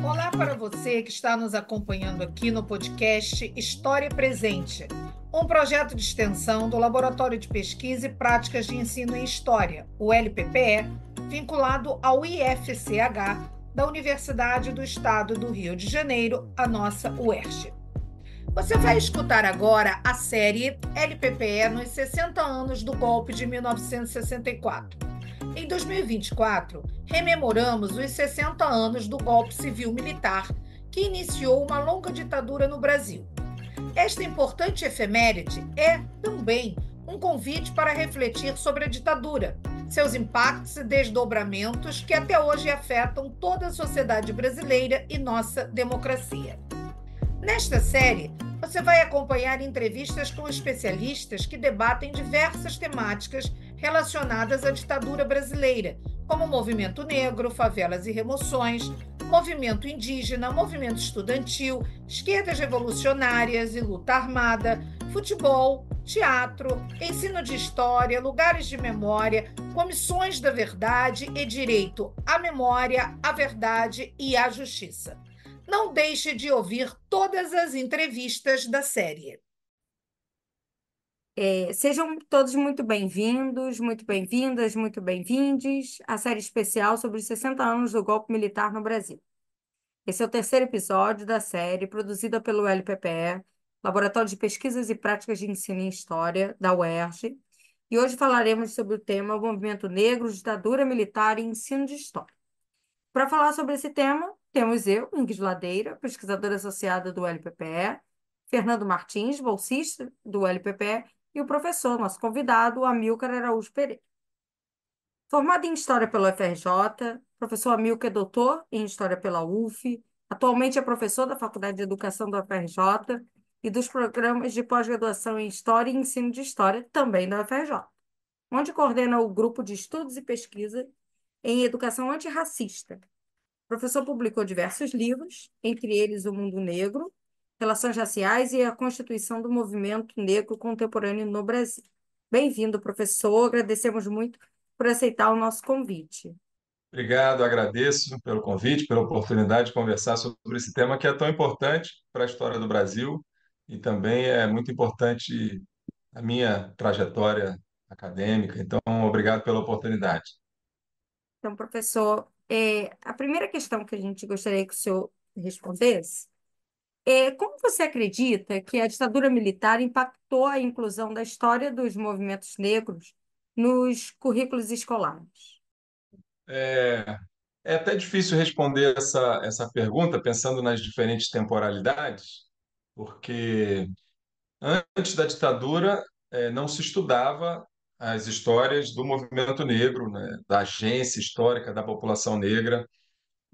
Olá para você que está nos acompanhando aqui no podcast História Presente, um projeto de extensão do Laboratório de Pesquisa e Práticas de Ensino em História, o LPPE, vinculado ao IFCH da Universidade do Estado do Rio de Janeiro, a nossa UERJ. Você vai escutar agora a série LPPE nos 60 anos do golpe de 1964. Em 2024, rememoramos os 60 anos do golpe civil-militar que iniciou uma longa ditadura no Brasil. Esta importante efeméride é, também, um convite para refletir sobre a ditadura, seus impactos e desdobramentos que até hoje afetam toda a sociedade brasileira e nossa democracia. Nesta série, você vai acompanhar entrevistas com especialistas que debatem diversas temáticas relacionadas à ditadura brasileira, como movimento negro, favelas e remoções, movimento indígena, movimento estudantil, esquerdas revolucionárias e luta armada, futebol, teatro, ensino de história, lugares de memória, comissões da verdade e direito à memória, à verdade e à justiça. Não deixe de ouvir todas as entrevistas da série. Sejam todos muito bem-vindos, muito bem-vindas, muito bem-vindes à série especial sobre os 60 anos do golpe militar no Brasil. Esse é o terceiro episódio da série, produzida pelo LPPE, Laboratório de Pesquisas e Práticas de Ensino em História, da UERJ, e hoje falaremos sobre o tema Movimento Negro, Ditadura Militar e Ensino de História. Para falar sobre esse tema, temos eu, Ingrid Ladeira, pesquisadora associada do LPPE, Fernando Martins, bolsista do LPPE, e o professor, nosso convidado, Amílcar Araújo Pereira. Formado em História pela UFRJ, professor Amílcar é doutor em História pela UF, atualmente é professor da Faculdade de Educação da UFRJ e dos programas de pós-graduação em História e Ensino de História, também da UFRJ, onde coordena o grupo de estudos e pesquisa em educação antirracista. O professor publicou diversos livros, entre eles O Mundo Negro, Relações Raciais e a Constituição do Movimento Negro Contemporâneo no Brasil. Bem-vindo, professor. Agradecemos muito por aceitar o nosso convite. Obrigado, agradeço pelo convite, pela oportunidade de conversar sobre esse tema que é tão importante para a história do Brasil e também é muito importante a minha trajetória acadêmica. Então, obrigado pela oportunidade. Então, professor, a primeira questão que a gente gostaria que o senhor respondesse é como você acredita que a ditadura militar impactou a inclusão da história dos movimentos negros nos currículos escolares? É, é até difícil responder essa pergunta pensando nas diferentes temporalidades, porque antes da ditadura, não se estudava as histórias do movimento negro, né, da agência histórica da população negra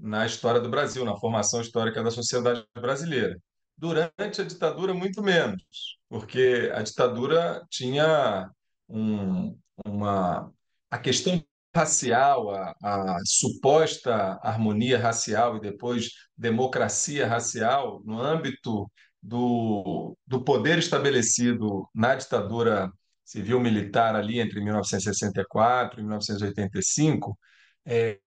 na história do Brasil, na formação histórica da sociedade brasileira. Durante a ditadura, muito menos, porque a ditadura tinha um, uma a questão racial, a suposta harmonia racial e depois democracia racial no âmbito do poder estabelecido na ditadura civil-militar ali entre 1964 e 1985.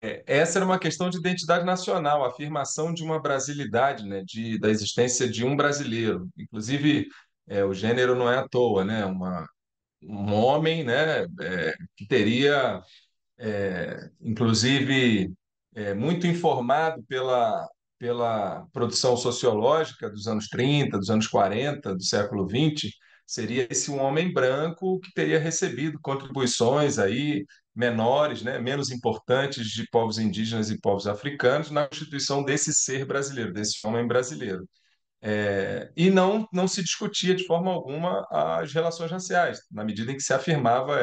Essa era uma questão de identidade nacional, a afirmação de uma brasilidade, né, da existência de um brasileiro. Inclusive, o gênero não é à toa, né, um homem, né, que teria, inclusive, muito informado pela produção sociológica dos anos 30, dos anos 40, do século XX, seria esse um homem branco que teria recebido contribuições aí menores, né, menos importantes de povos indígenas e povos africanos na constituição desse ser brasileiro, desse homem brasileiro. E não se discutia de forma alguma as relações raciais, na medida em que se afirmava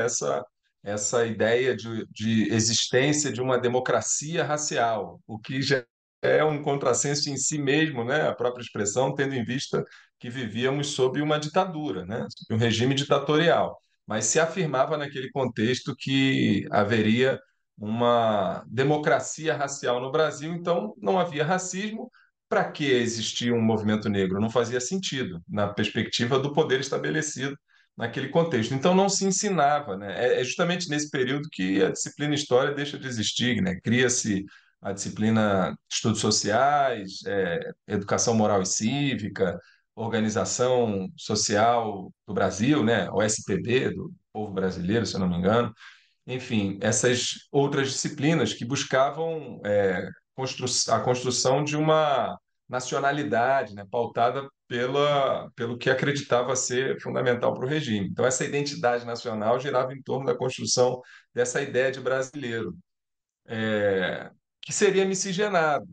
essa ideia de existência de uma democracia racial, o que já é um contrassenso em si mesmo, né? A própria expressão, tendo em vista que vivíamos sob uma ditadura, né? Sob um regime ditatorial. Mas se afirmava naquele contexto que haveria uma democracia racial no Brasil, então não havia racismo. Para que existia um movimento negro? Não fazia sentido, na perspectiva do poder estabelecido naquele contexto. Então não se ensinava, né? É justamente nesse período que a disciplina História deixa de existir, né? Cria-se a disciplina de estudos sociais, educação moral e cívica, organização social do Brasil, né? O SPB, do povo brasileiro, se eu não me engano. Enfim, essas outras disciplinas que buscavam a construção de uma nacionalidade, né, pautada pelo que acreditava ser fundamental para o regime. Então, essa identidade nacional girava em torno da construção dessa ideia de brasileiro, que seria miscigenado,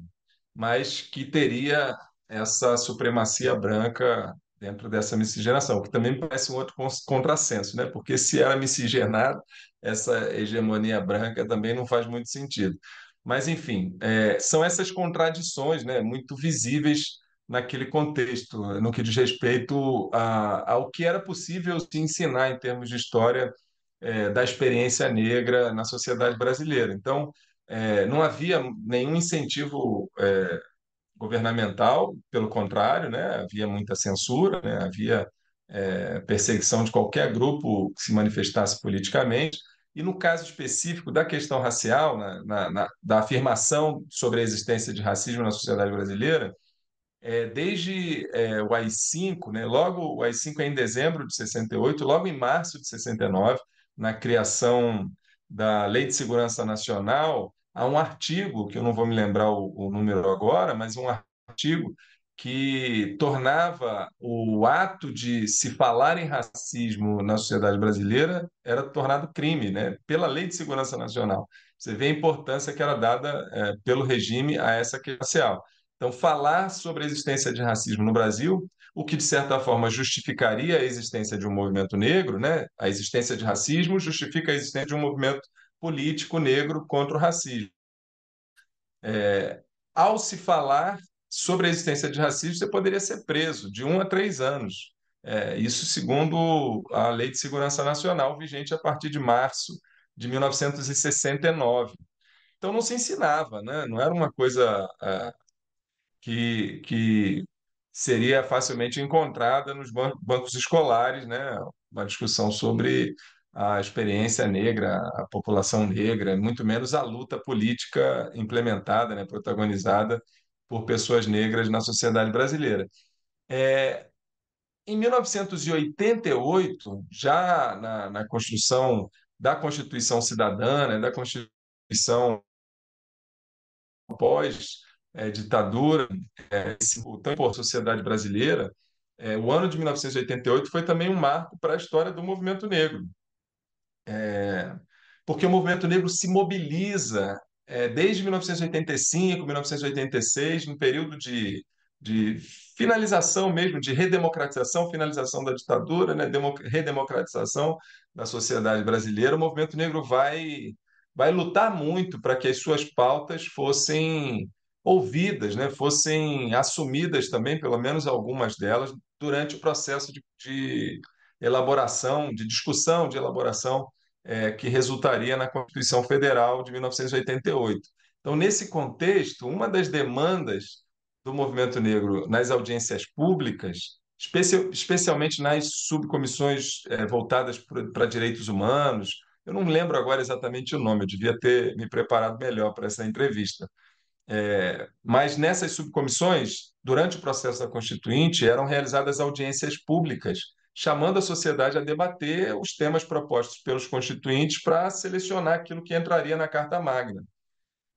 mas que teria essa supremacia branca dentro dessa miscigenação, que também me parece um outro contrassenso, né? Porque se era miscigenado, essa hegemonia branca também não faz muito sentido. Mas, enfim, são essas contradições, né, muito visíveis naquele contexto, no que diz respeito ao que era possível se ensinar em termos de história, da experiência negra na sociedade brasileira. Então, não havia nenhum incentivo governamental, pelo contrário, né, havia muita censura, né, havia perseguição de qualquer grupo que se manifestasse politicamente. E no caso específico da questão racial, da afirmação sobre a existência de racismo na sociedade brasileira, desde o AI-5, né, logo o AI-5 é em dezembro de 68, logo em março de 69, na criação da Lei de Segurança Nacional, há um artigo, que eu não vou me lembrar o número agora, mas um artigo que tornava o ato de se falar em racismo na sociedade brasileira era tornado crime, né, pela Lei de Segurança Nacional. Você vê a importância que era dada pelo regime a essa questão racial. Então, falar sobre a existência de racismo no Brasil, o que de certa forma justificaria a existência de um movimento negro, né? A existência de racismo justifica a existência de um movimento político negro contra o racismo. Ao se falar sobre a existência de racismo, você poderia ser preso de 1 a 3 anos. Isso segundo a Lei de Segurança Nacional, vigente a partir de março de 1969. Então, não se ensinava, né? Não era uma coisa que seria facilmente encontrada nos bancos escolares, né? Uma discussão sobre a experiência negra, a população negra, muito menos a luta política implementada, né? Protagonizada por pessoas negras na sociedade brasileira. Em 1988, já na construção da Constituição Cidadã, né? Da Constituição pós-ditadura, o tão importante sociedade brasileira, o ano de 1988 foi também um marco para a história do movimento negro, porque o movimento negro se mobiliza desde 1985, 1986, no período de finalização mesmo, de redemocratização, finalização da ditadura, né, redemocratização da sociedade brasileira. O movimento negro vai lutar muito para que as suas pautas fossem ouvidas, né, fossem assumidas também, pelo menos algumas delas, durante o processo de elaboração, de discussão, de elaboração que resultaria na Constituição Federal de 1988. Então, nesse contexto, uma das demandas do movimento negro nas audiências públicas, especialmente nas subcomissões voltadas para direitos humanos, eu não lembro agora exatamente o nome, eu devia ter me preparado melhor para essa entrevista. Mas nessas subcomissões, durante o processo da Constituinte, eram realizadas audiências públicas, chamando a sociedade a debater os temas propostos pelos constituintes para selecionar aquilo que entraria na Carta Magna.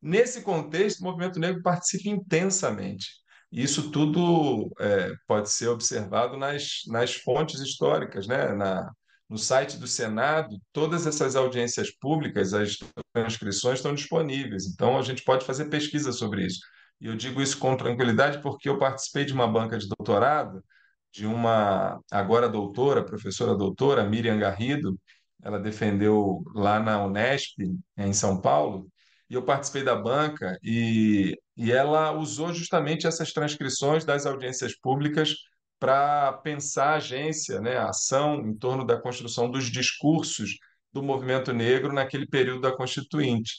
Nesse contexto, o movimento negro participa intensamente. Isso tudo pode ser observado nas fontes históricas, né? No site do Senado, todas essas audiências públicas, as transcrições estão disponíveis. Então, a gente pode fazer pesquisa sobre isso. E eu digo isso com tranquilidade porque eu participei de uma banca de doutorado de uma agora doutora, professora doutora, Miriam Garrido. Ela defendeu lá na Unesp, em São Paulo, e eu participei da banca e ela usou justamente essas transcrições das audiências públicas para pensar a agência, né, a ação em torno da construção dos discursos do movimento negro naquele período da Constituinte.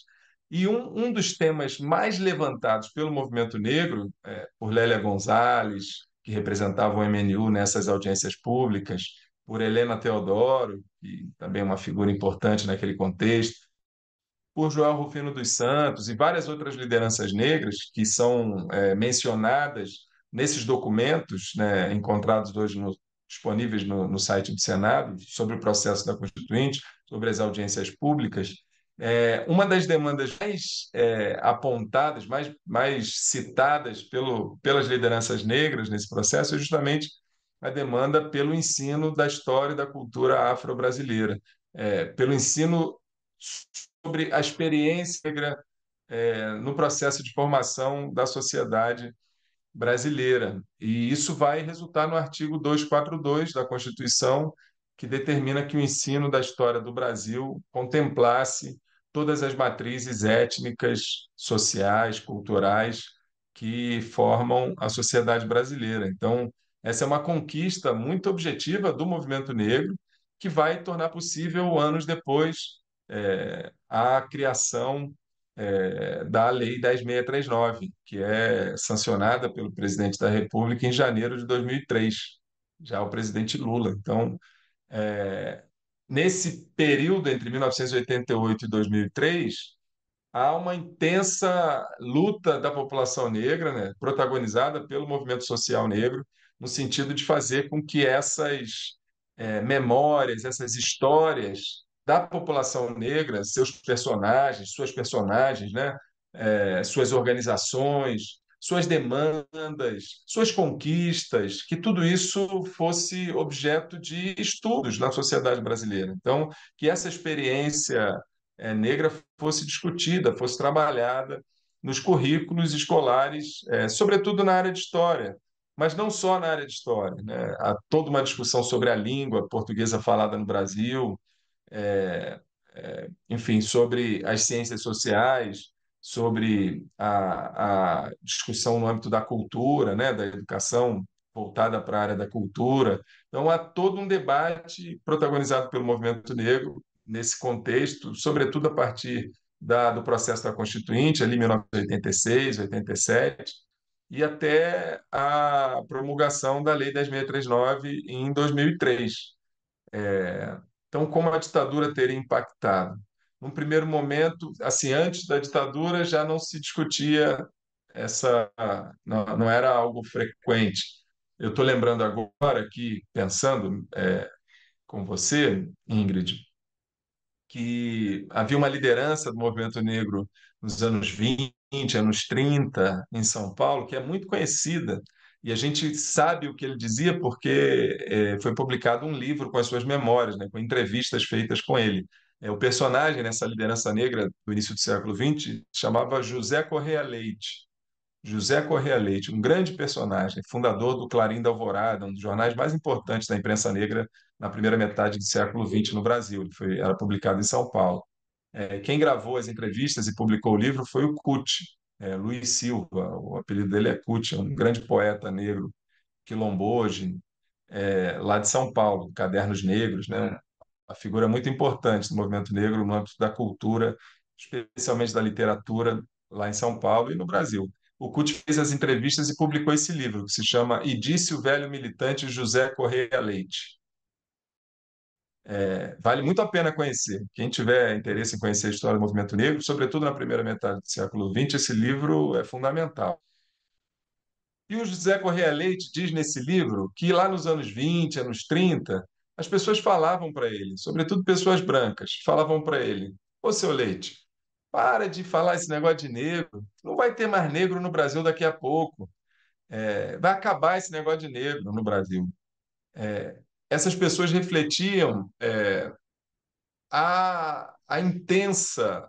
E um dos temas mais levantados pelo movimento negro, por Lélia Gonzalez, que representava o MNU nessas audiências públicas, por Helena Teodoro, que também é uma figura importante naquele contexto, por Joel Rufino dos Santos e várias outras lideranças negras que são mencionadas nesses documentos, né, encontrados hoje disponíveis no site do Senado, sobre o processo da Constituinte, sobre as audiências públicas. Uma das demandas mais apontadas, mais citadas pelas lideranças negras nesse processo é justamente a demanda pelo ensino da história e da cultura afro-brasileira, pelo ensino sobre a experiência negra no processo de formação da sociedade brasileira. E isso vai resultar no artigo 242 da Constituição, que determina que o ensino da história do Brasil contemplasse todas as matrizes étnicas, sociais, culturais que formam a sociedade brasileira. Então, essa é uma conquista muito objetiva do movimento negro, que vai tornar possível, anos depois, a criação da Lei 10.639, que é sancionada pelo presidente da República em janeiro de 2003, já o presidente Lula. Então, é, nesse período entre 1988 e 2003, há uma intensa luta da população negra, né, protagonizada pelo movimento social negro, no sentido de fazer com que essas memórias, essas histórias da população negra, seus personagens, suas personagens, né, suas organizações, suas demandas, suas conquistas, que tudo isso fosse objeto de estudos na sociedade brasileira. Então, que essa experiência negra fosse discutida, fosse trabalhada nos currículos escolares, sobretudo na área de história, mas não só na área de história, né? Há toda uma discussão sobre a língua portuguesa falada no Brasil, enfim, sobre as ciências sociais, sobre a discussão no âmbito da cultura, né? Da educação voltada para a área da cultura. Então, há todo um debate protagonizado pelo movimento negro nesse contexto, sobretudo a partir do processo da Constituinte, ali em 1986, 87, e até a promulgação da Lei 10.639 em 2003. Então, como a ditadura teria impactado? Num primeiro momento, assim, antes da ditadura já não se discutia essa, não era algo frequente. Eu estou lembrando agora aqui, pensando com você, Ingrid, que havia uma liderança do movimento negro nos anos 20, anos 30, em São Paulo, que é muito conhecida. E a gente sabe o que ele dizia porque foi publicado um livro com as suas memórias, né, com entrevistas feitas com ele. O personagem nessa liderança negra do início do século XX chamava José Correia Leite. José Correia Leite, um grande personagem, fundador do Clarim da Alvorada, um dos jornais mais importantes da imprensa negra na primeira metade do século XX no Brasil. Era publicado em São Paulo. Quem gravou as entrevistas e publicou o livro foi o Cuti, Luiz Silva, o apelido dele é Cuti, é um grande poeta negro, quilomboje, lá de São Paulo, Cadernos Negros, né? Uma figura muito importante do movimento negro no âmbito da cultura, especialmente da literatura, lá em São Paulo e no Brasil. O Cuti fez as entrevistas e publicou esse livro, que se chama E Disse o Velho Militante José Correia Leite. Vale muito a pena conhecer. Quem tiver interesse em conhecer a história do movimento negro, sobretudo na primeira metade do século XX, esse livro é fundamental. E o José Correia Leite diz nesse livro que lá nos anos 20, anos 30, as pessoas falavam para ele, sobretudo pessoas brancas, falavam para ele: Ô seu Leite, para de falar esse negócio de negro, não vai ter mais negro no Brasil daqui a pouco. Vai acabar esse negócio de negro no Brasil. Essas pessoas refletiam a intensa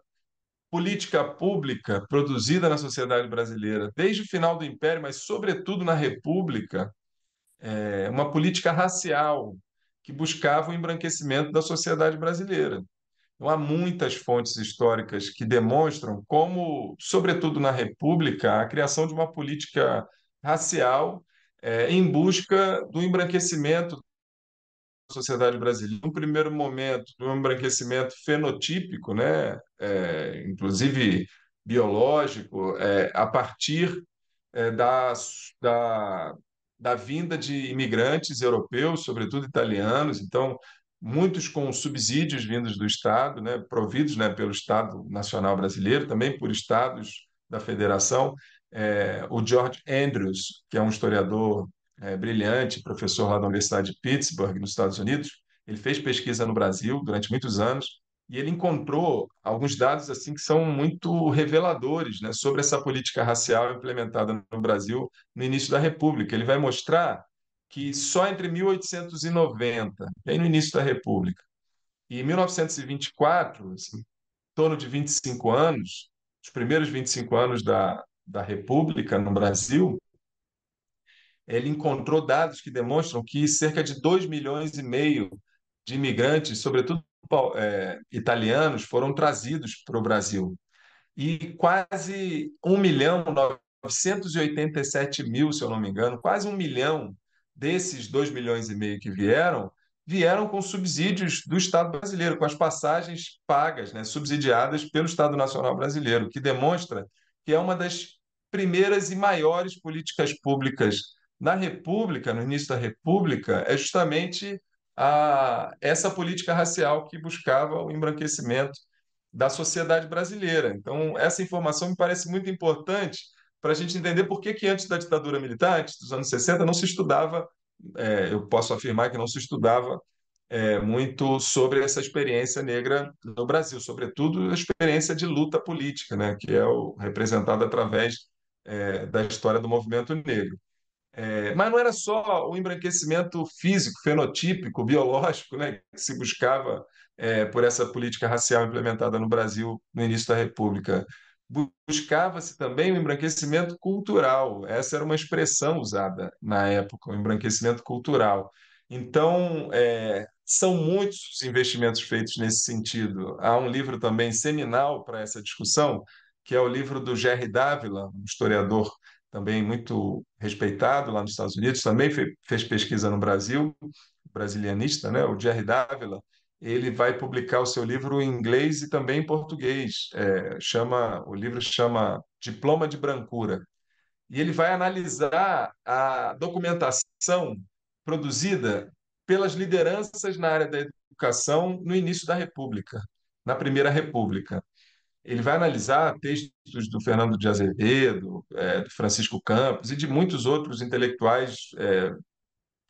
política pública produzida na sociedade brasileira, desde o final do Império, mas sobretudo na República, uma política racial que buscava o embranquecimento da sociedade brasileira. Então, há muitas fontes históricas que demonstram como, sobretudo na República, a criação de uma política racial em busca do embranquecimento sociedade brasileira. No primeiro momento, um embranquecimento fenotípico, né? Inclusive biológico, a partir é, da, da, da vinda de imigrantes europeus, sobretudo italianos. Então, muitos com subsídios vindos do Estado, né, providos, né, pelo Estado Nacional Brasileiro, também por estados da Federação. O George Andrews, que é um historiador brilhante, professor lá da Universidade de Pittsburgh, nos Estados Unidos, ele fez pesquisa no Brasil durante muitos anos e ele encontrou alguns dados assim que são muito reveladores, né, sobre essa política racial implementada no Brasil no início da República. Ele vai mostrar que só entre 1890, bem no início da República, e 1924, assim, em torno de 25 anos, os primeiros 25 anos da República no Brasil, ele encontrou dados que demonstram que cerca de 2,5 milhões de imigrantes, sobretudo italianos, foram trazidos para o Brasil e quase 1.987.000, se eu não me engano, quase 1 milhão desses 2,5 milhões que vieram com subsídios do Estado brasileiro, com as passagens pagas, né, subsidiadas pelo Estado Nacional Brasileiro, que demonstra que é uma das primeiras e maiores políticas públicas na República, no início da República, é justamente essa política racial que buscava o embranquecimento da sociedade brasileira. Então, essa informação me parece muito importante para a gente entender por que antes da ditadura militar, antes dos anos 60, não se estudava, eu posso afirmar que não se estudava muito sobre essa experiência negra no Brasil, sobretudo a experiência de luta política, né, que é representada através da história do movimento negro. Mas não era só o embranquecimento físico, fenotípico, biológico, né, que se buscava por essa política racial implementada no Brasil no início da República. Buscava-se também o embranquecimento cultural. Essa era uma expressão usada na época, o embranquecimento cultural. Então, são muitos os investimentos feitos nesse sentido. Há um livro também seminal para essa discussão, que é o livro do Jerry Dávila, um historiador também muito respeitado lá nos Estados Unidos, também fez pesquisa no Brasil, brasilianista, né? O Jerry Dávila, ele vai publicar o seu livro em inglês e também em português. O livro chama Diploma de Brancura. E ele vai analisar a documentação produzida pelas lideranças na área da educação no início da República, na Primeira República. Ele vai analisar textos do Fernando de Azevedo, do Francisco Campos e de muitos outros intelectuais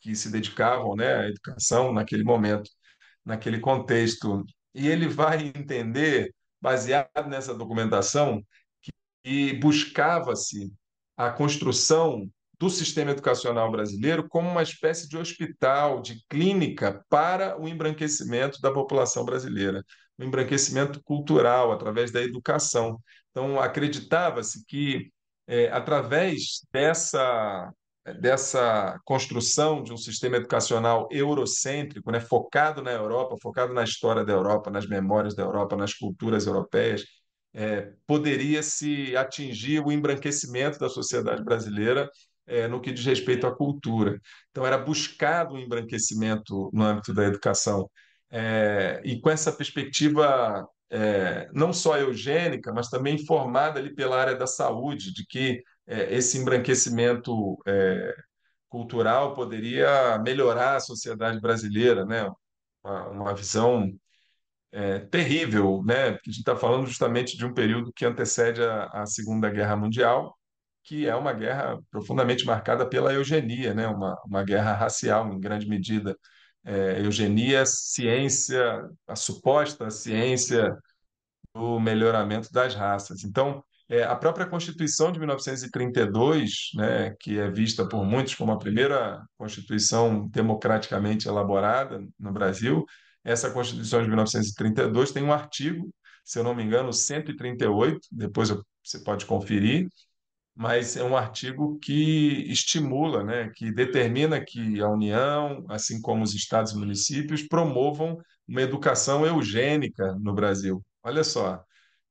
que se dedicavam, né, à educação naquele momento, naquele contexto. E ele vai entender, baseado nessa documentação, e buscava-se a construção do sistema educacional brasileiro como uma espécie de hospital, de clínica para o embranquecimento da população brasileira, o embranquecimento cultural através da educação. Então, acreditava-se que, através dessa construção de um sistema educacional eurocêntrico, né, focado na Europa, focado na história da Europa, nas memórias da Europa, nas culturas europeias, poderia se atingir o embranquecimento da sociedade brasileira no que diz respeito à cultura. Então, era buscado o embranquecimento no âmbito da educação. E com essa perspectiva não só eugênica, mas também formada ali pela área da saúde, de que esse embranquecimento cultural poderia melhorar a sociedade brasileira, né? Uma visão terrível, né? Porque a gente está falando justamente de um período que antecede a Segunda Guerra Mundial, que é uma guerra profundamente marcada pela eugenia, né? Uma guerra racial, em grande medida. Eugenia, ciência, a suposta ciência do melhoramento das raças. Então, a própria Constituição de 1932, né, que é vista por muitos como a primeira Constituição democraticamente elaborada no Brasil, essa Constituição de 1932 tem um artigo, se eu não me engano, 138, depois você pode conferir, mas é um artigo que estimula, né, que determina que a União, assim como os estados e municípios, promovam uma educação eugênica no Brasil. Olha só,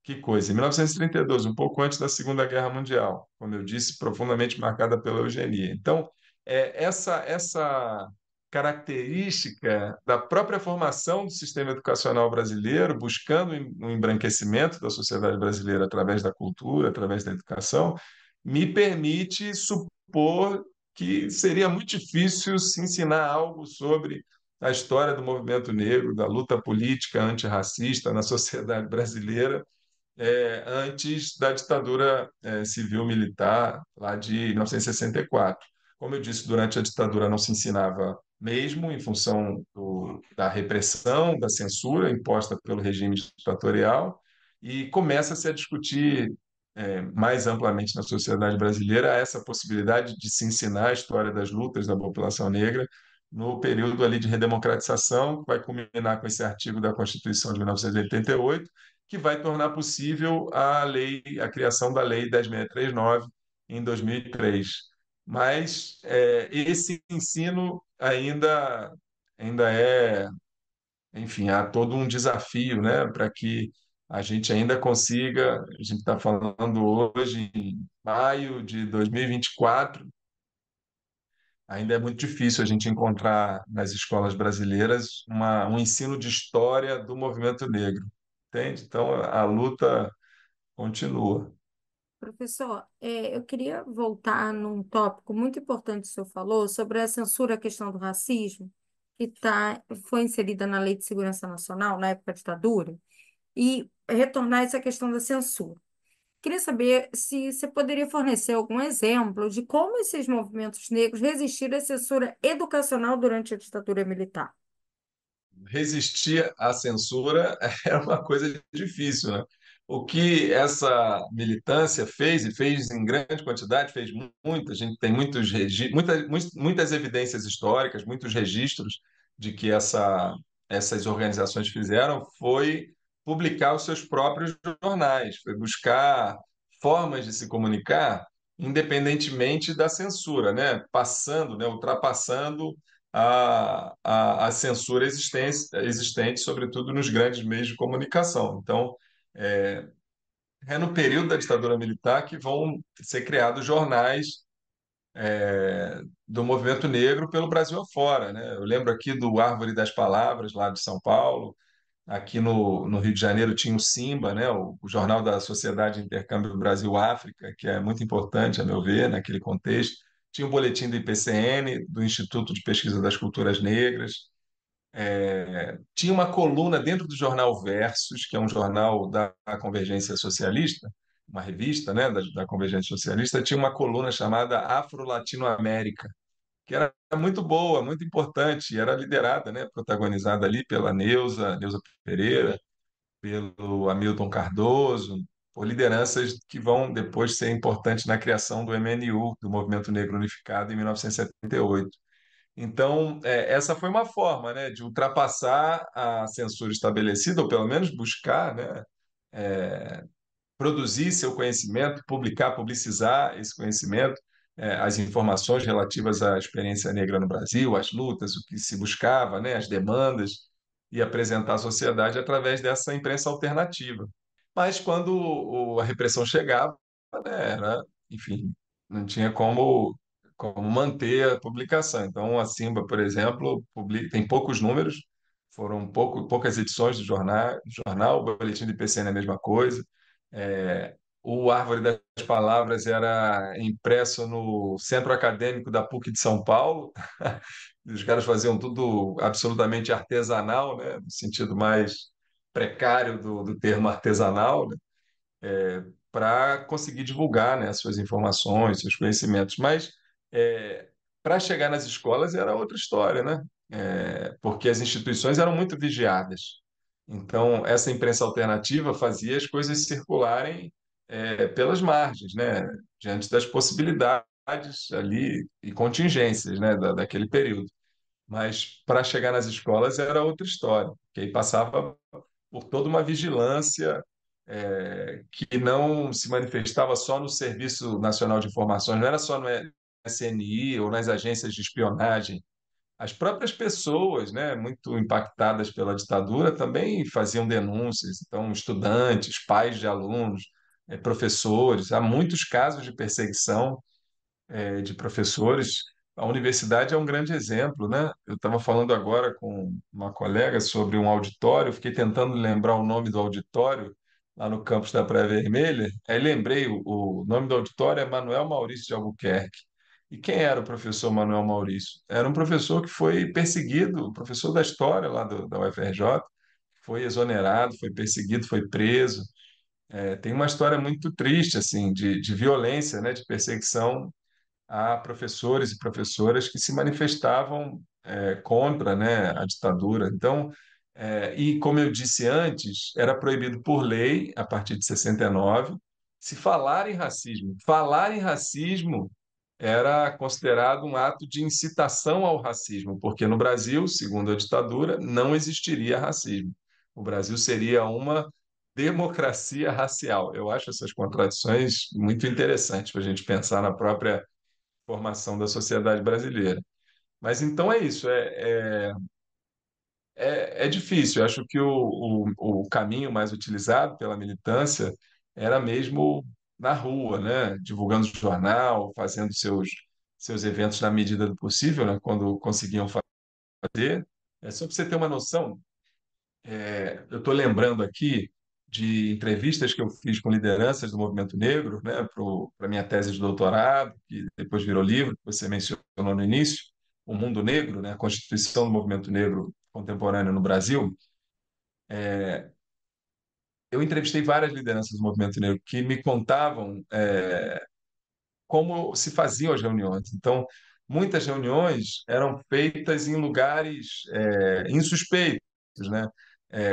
que coisa. Em 1932, um pouco antes da Segunda Guerra Mundial, como eu disse, profundamente marcada pela eugenia. Então, essa característica da própria formação do sistema educacional brasileiro, buscando um embranquecimento da sociedade brasileira através da cultura, através da educação, me permite supor que seria muito difícil se ensinar algo sobre a história do movimento negro, da luta política antirracista na sociedade brasileira, antes da ditadura civil-militar, lá de 1964. Como eu disse, durante a ditadura não se ensinava mesmo, em função da repressão, da censura imposta pelo regime ditatorial, e começa-se a discutir mais amplamente na sociedade brasileira essa possibilidade de se ensinar a história das lutas da população negra no período ali de redemocratização, que vai culminar com esse artigo da Constituição de 1988, que vai tornar possível a criação da Lei 10.639 em 2003. Mas esse ensino ainda enfim, há todo um desafio, né, para que a gente ainda consiga, a gente está falando hoje em maio de 2024, ainda é muito difícil a gente encontrar nas escolas brasileiras um ensino de história do movimento negro, entende? Então, a luta continua. Professor, eu queria voltar num tópico muito importante que o senhor falou sobre a censura, a questão do racismo, foi inserida na Lei de Segurança Nacional, na época da ditadura, e retornar essa questão da censura. Queria saber se você poderia fornecer algum exemplo de como esses movimentos negros resistiram à censura educacional durante a ditadura militar. Resistir à censura é uma coisa difícil, né? O que essa militância fez, e fez em grande quantidade, fez muito, a gente tem muitas evidências históricas, muitos registros de que essas organizações fizeram, foi publicar os seus próprios jornais, foi buscar formas de se comunicar independentemente da censura, né? Passando, né? Ultrapassando a censura existente, sobretudo nos grandes meios de comunicação. Então, é, é no período da ditadura militar que vão ser criados jornais do movimento negro pelo Brasil afora, né? Eu lembro aqui do Árvore das Palavras, lá de São Paulo. Aqui no Rio de Janeiro tinha o Simba, né? O Jornal da Sociedade de Intercâmbio Brasil-África, que é muito importante, a meu ver, naquele contexto. Tinha o boletim do IPCN, do Instituto de Pesquisa das Culturas Negras. Tinha uma coluna dentro do jornal Versus, que é um jornal da Convergência Socialista, uma revista, né, da Convergência Socialista, tinha uma coluna chamada Afro-Latino-América, que era muito boa, muito importante, e era liderada, né, protagonizada ali pela Neuza Pereira, pelo Hamilton Cardoso, por lideranças que vão depois ser importantes na criação do MNU, do Movimento Negro Unificado, em 1978. Então, essa foi uma forma, né, de ultrapassar a censura estabelecida, ou pelo menos buscar, né, produzir seu conhecimento, publicar, publicizar esse conhecimento, as informações relativas à experiência negra no Brasil, as lutas, o que se buscava, né, as demandas, e apresentar à sociedade através dessa imprensa alternativa. Mas quando a repressão chegava, né, enfim, não tinha como manter a publicação. Então, a Simba, por exemplo, tem poucos números, foram poucas edições do jornal, o Boletim do IPCN é a mesma coisa. É, o Árvore das Palavras era impresso no Centro Acadêmico da PUC de São Paulo. Os caras faziam tudo absolutamente artesanal, né, no sentido mais precário do termo artesanal, né, para conseguir divulgar, né, suas informações, seus conhecimentos. Mas para chegar nas escolas era outra história, né? Porque as instituições eram muito vigiadas. Então, essa imprensa alternativa fazia as coisas circularem pelas margens, né? Diante das possibilidades ali e contingências, né, daquele período. Mas para chegar nas escolas era outra história, que aí passava por toda uma vigilância que não se manifestava só no Serviço Nacional de Informações, não era só no SNI ou nas agências de espionagem. As próprias pessoas, né, muito impactadas pela ditadura, também faziam denúncias. Então, estudantes, pais de alunos, professores, há muitos casos de perseguição de professores. A universidade é um grande exemplo, né? Eu estava falando agora com uma colega sobre um auditório, fiquei tentando lembrar o nome do auditório lá no campus da Praia Vermelha. Aí lembrei, o nome do auditório é Manuel Maurício de Albuquerque. E quem era o professor Manuel Maurício? Era um professor que foi perseguido, professor da história lá da UFRJ, foi exonerado, foi perseguido, foi preso. Tem uma história muito triste, assim, de violência, né, de perseguição a professores e professoras que se manifestavam contra, né, a ditadura. Então, e como eu disse antes, era proibido por lei, a partir de 69, se falar em racismo. Falar em racismo era considerado um ato de incitação ao racismo, porque no Brasil, segundo a ditadura, não existiria racismo. O Brasil seria uma democracia racial. Eu acho essas contradições muito interessantes para a gente pensar na própria formação da sociedade brasileira. Mas então é isso, é difícil. Eu acho que o caminho mais utilizado pela militância era mesmo na rua, né? Divulgando jornal, fazendo seus eventos na medida do possível, né? Quando conseguiam fazer. Só para você ter uma noção, eu estou lembrando aqui de entrevistas que eu fiz com lideranças do movimento negro, né, para minha tese de doutorado, que depois virou livro, que você mencionou no início, O Mundo Negro, né, a Constituição do Movimento Negro Contemporâneo no Brasil. Eu entrevistei várias lideranças do movimento negro que me contavam como se faziam as reuniões. Então, muitas reuniões eram feitas em lugares insuspeitos, né?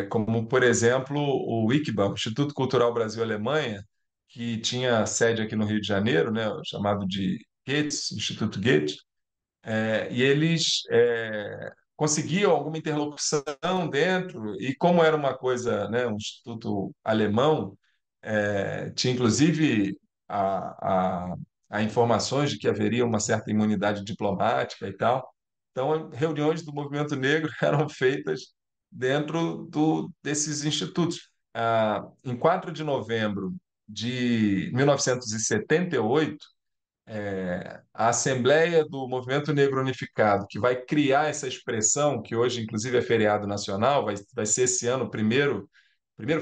Como, por exemplo, o ICBA, o Instituto Cultural Brasil-Alemanha, que tinha sede aqui no Rio de Janeiro, né? Chamado de Goethe, Instituto Goethe, e eles conseguiam alguma interlocução dentro, e como era uma coisa, né, um instituto alemão, tinha inclusive a, a, a informações de que haveria uma certa imunidade diplomática e tal. Então, reuniões do movimento negro eram feitas dentro desses institutos. Em 4 de novembro de 1978, a Assembleia do Movimento Negro Unificado, que vai criar essa expressão, que hoje, inclusive, é feriado nacional, vai ser esse ano o primeiro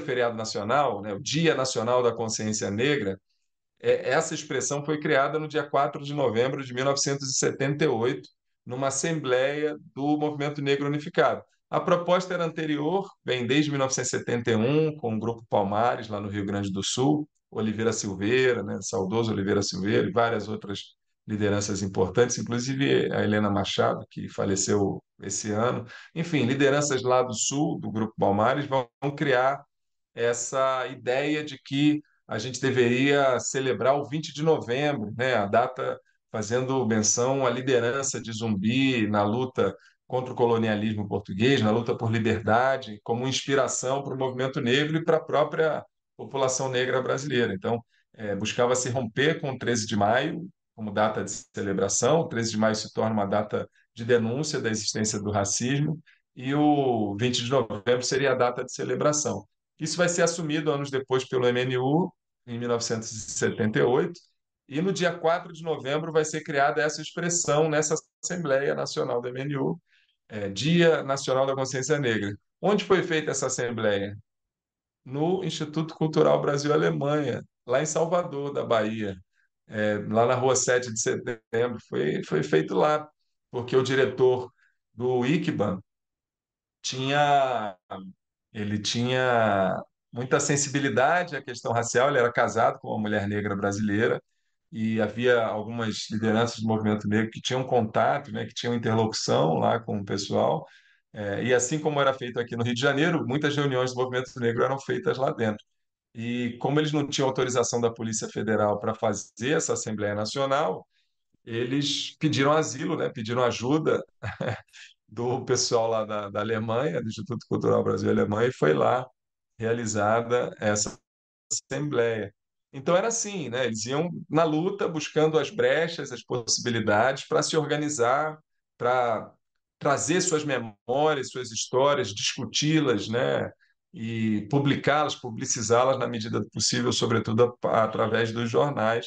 feriado nacional, né, o Dia Nacional da Consciência Negra. Essa expressão foi criada no dia 4 de novembro de 1978, numa Assembleia do Movimento Negro Unificado. A proposta era anterior, vem desde 1971, com o Grupo Palmares, lá no Rio Grande do Sul, Oliveira Silveira, né, saudoso Oliveira Silveira, e várias outras lideranças importantes, inclusive a Helena Machado, que faleceu esse ano. Enfim, lideranças lá do Sul, do Grupo Palmares, vão criar essa ideia de que a gente deveria celebrar o 20 de novembro, né, a data fazendo menção à liderança de Zumbi na luta contra o colonialismo português, na luta por liberdade, como inspiração para o movimento negro e para a própria população negra brasileira. Então, buscava se romper com o 13 de maio como data de celebração. O 13 de maio se torna uma data de denúncia da existência do racismo e o 20 de novembro seria a data de celebração. Isso vai ser assumido anos depois pelo MNU, em 1978, e no dia 4 de novembro vai ser criada essa expressão nessa Assembleia Nacional do MNU, Dia Nacional da Consciência Negra. Onde foi feita essa Assembleia? No Instituto Cultural Brasil-Alemanha, lá em Salvador, da Bahia, lá na rua 7 de setembro. Foi feito lá, porque o diretor do ICBAN tinha ele tinha muita sensibilidade à questão racial, ele era casado com uma mulher negra brasileira e havia algumas lideranças do movimento negro que tinham contato, né, que tinham interlocução lá com o pessoal. E assim como era feito aqui no Rio de Janeiro, muitas reuniões do movimento negro eram feitas lá dentro. E como eles não tinham autorização da Polícia Federal para fazer essa Assembleia Nacional, eles pediram asilo, né, pediram ajuda do pessoal lá da Alemanha, do Instituto Cultural Brasil-Alemanha, e foi lá realizada essa assembleia. Então era assim, né? Eles iam na luta buscando as brechas, as possibilidades para se organizar, para trazer suas memórias, suas histórias, discuti-las, né? E publicá-las, publicizá-las na medida do possível, sobretudo através dos jornais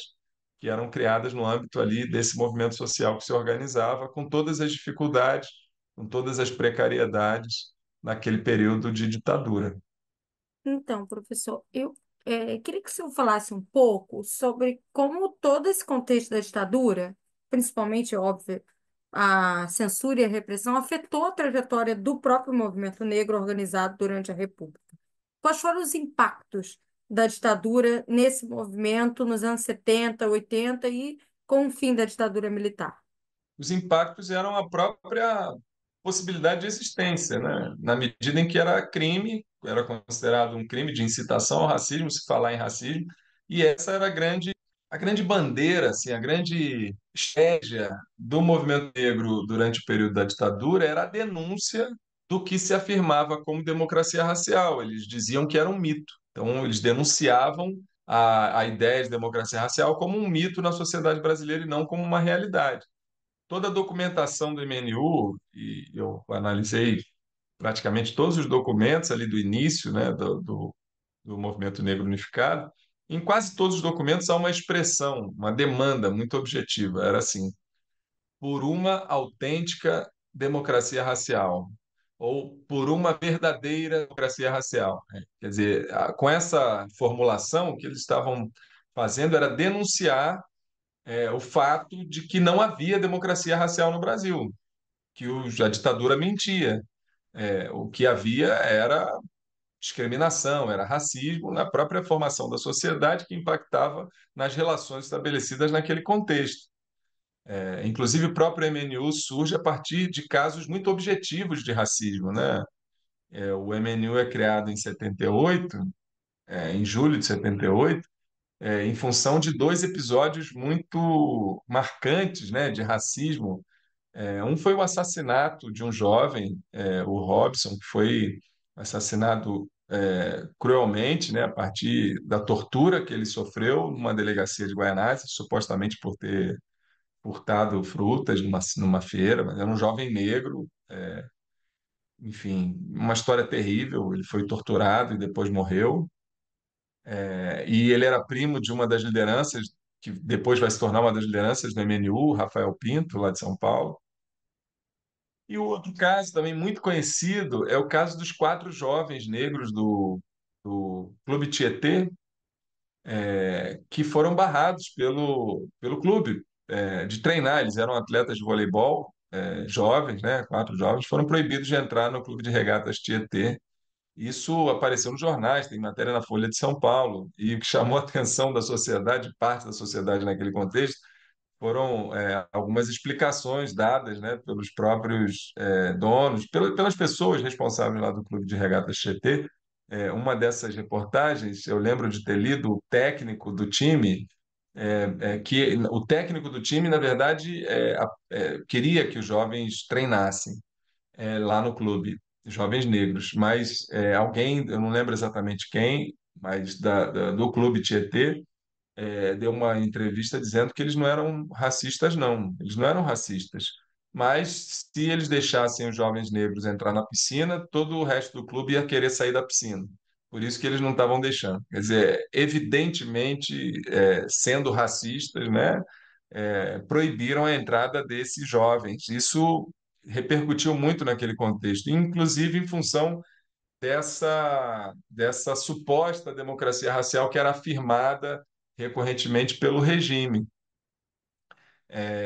que eram criadas no âmbito ali desse movimento social que se organizava com todas as dificuldades, com todas as precariedades naquele período de ditadura. Então, professor, eu queria que o senhor falasse um pouco sobre como todo esse contexto da ditadura principalmente, óbvio, a censura e a repressão, afetou a trajetória do próprio movimento negro organizado durante a República. Quais foram os impactos da ditadura nesse movimento nos anos 70, 80 e com o fim da ditadura militar? Os impactos eram a própria possibilidade de existência, né? Na medida em que era crime, era considerado um crime de incitação ao racismo, se falar em racismo, e essa era a grande bandeira, assim, a grande estratégia do movimento negro durante o período da ditadura era a denúncia do que se afirmava como democracia racial. Eles diziam que era um mito. Então, eles denunciavam a ideia de democracia racial como um mito na sociedade brasileira e não como uma realidade. Toda a documentação do MNU, e eu analisei praticamente todos os documentos ali do início, né, do Movimento Negro Unificado, em quase todos os documentos há uma expressão, uma demanda muito objetiva. Era assim: por uma autêntica democracia racial, ou por uma verdadeira democracia racial. Quer dizer, com essa formulação, o que eles estavam fazendo era denunciar o fato de que não havia democracia racial no Brasil, que a ditadura mentia. O que havia era discriminação, era racismo na própria formação da sociedade que impactava nas relações estabelecidas naquele contexto. Inclusive, o próprio MNU surge a partir de casos muito objetivos de racismo, né? O MNU é criado em 78, em julho de 78, em função de dois episódios muito marcantes, né, de racismo. Um foi o assassinato de um jovem, o Robson, que foi assassinado cruelmente, né, a partir da tortura que ele sofreu numa delegacia de Guaianazes, supostamente por ter furtado frutas numa feira, mas era um jovem negro, enfim, uma história terrível. Ele foi torturado e depois morreu. E ele era primo de uma das lideranças, que depois vai se tornar uma das lideranças do MNU, Rafael Pinto, lá de São Paulo. E o outro caso, também muito conhecido, é o caso dos quatro jovens negros do Clube Tietê, que foram barrados pelo clube de treinar. Eles eram atletas de voleibol, jovens, né? Quatro jovens, foram proibidos de entrar no Clube de Regatas Tietê. Isso apareceu nos jornais, tem matéria na Folha de São Paulo, e o que chamou a atenção da sociedade, parte da sociedade naquele contexto, foram algumas explicações dadas, né, pelos próprios donos, pelas pessoas responsáveis lá do Clube de Regatas Tietê. Uma dessas reportagens, eu lembro de ter lido o técnico do time, que o técnico do time, na verdade, queria que os jovens treinassem lá no clube, jovens negros, mas alguém, eu não lembro exatamente quem, mas do Clube Tietê, deu uma entrevista dizendo que eles não eram racistas, não. Eles não eram racistas. Mas se eles deixassem os jovens negros entrar na piscina, todo o resto do clube ia querer sair da piscina. Por isso que eles não estavam deixando. Quer dizer, evidentemente, sendo racistas, né, proibiram a entrada desses jovens. Isso repercutiu muito naquele contexto, inclusive em função dessa suposta democracia racial que era afirmada recorrentemente pelo regime,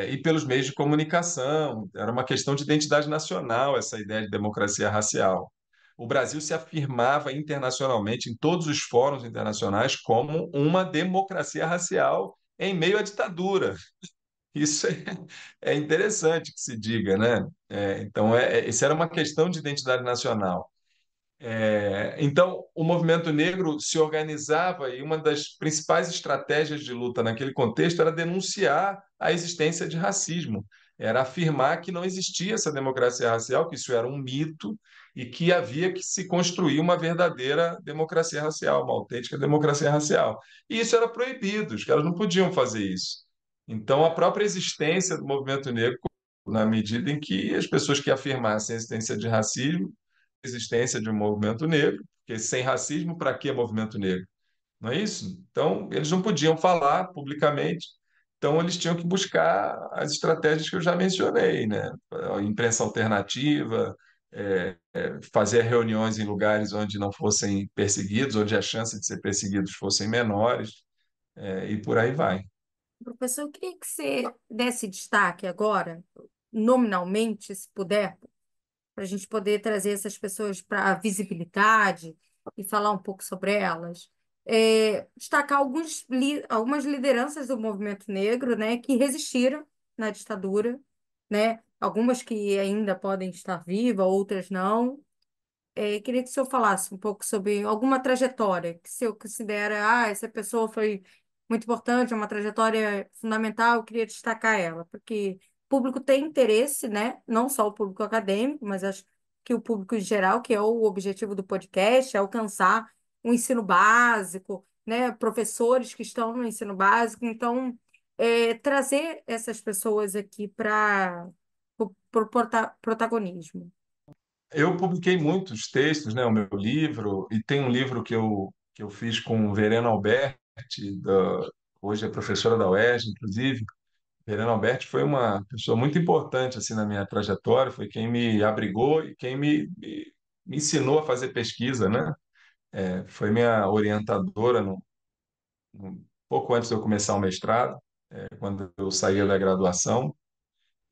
e pelos meios de comunicação. Era uma questão de identidade nacional, essa ideia de democracia racial. O Brasil se afirmava internacionalmente, em todos os fóruns internacionais, como uma democracia racial em meio à ditadura. Isso é interessante que se diga, né? Então, isso era uma questão de identidade nacional. Então, o movimento negro se organizava e uma das principais estratégias de luta naquele contexto era denunciar a existência de racismo, era afirmar que não existia essa democracia racial, que isso era um mito e que havia que se construir uma verdadeira democracia racial, uma autêntica democracia racial. E isso era proibido, os caras não podiam fazer isso. Então, a própria existência do movimento negro, na medida em que as pessoas que afirmassem a existência de racismo, existência de um movimento negro, porque sem racismo, para que movimento negro? Não é isso? Então, eles não podiam falar publicamente, então eles tinham que buscar as estratégias que eu já mencionei, né? A imprensa alternativa, fazer reuniões em lugares onde não fossem perseguidos, onde a chance de ser perseguidos fossem menores, e por aí vai. Professor, eu queria que você desse destaque agora, nominalmente, se puder, para a gente poder trazer essas pessoas para a visibilidade e falar um pouco sobre elas. Destacar algumas lideranças do movimento negro, né, que resistiram na ditadura, né, algumas que ainda podem estar vivas, outras não. Queria que o senhor falasse um pouco sobre alguma trajetória que o senhor considera, essa pessoa foi muito importante, é uma trajetória fundamental, eu queria destacar ela, porque o público tem interesse, né? Não só o público acadêmico, mas acho que o público em geral, que é o objetivo do podcast, é alcançar o ensino básico, né? Professores que estão no ensino básico, então trazer essas pessoas aqui para o protagonismo. Eu publiquei muitos textos, né, o meu livro, e tem um livro que eu fiz com Verena Alberti, hoje é professora da UERJ, inclusive. Verena Alberti foi uma pessoa muito importante assim na minha trajetória, foi quem me abrigou e quem me ensinou a fazer pesquisa, né? Foi minha orientadora pouco antes de eu começar o mestrado, quando eu saía da graduação.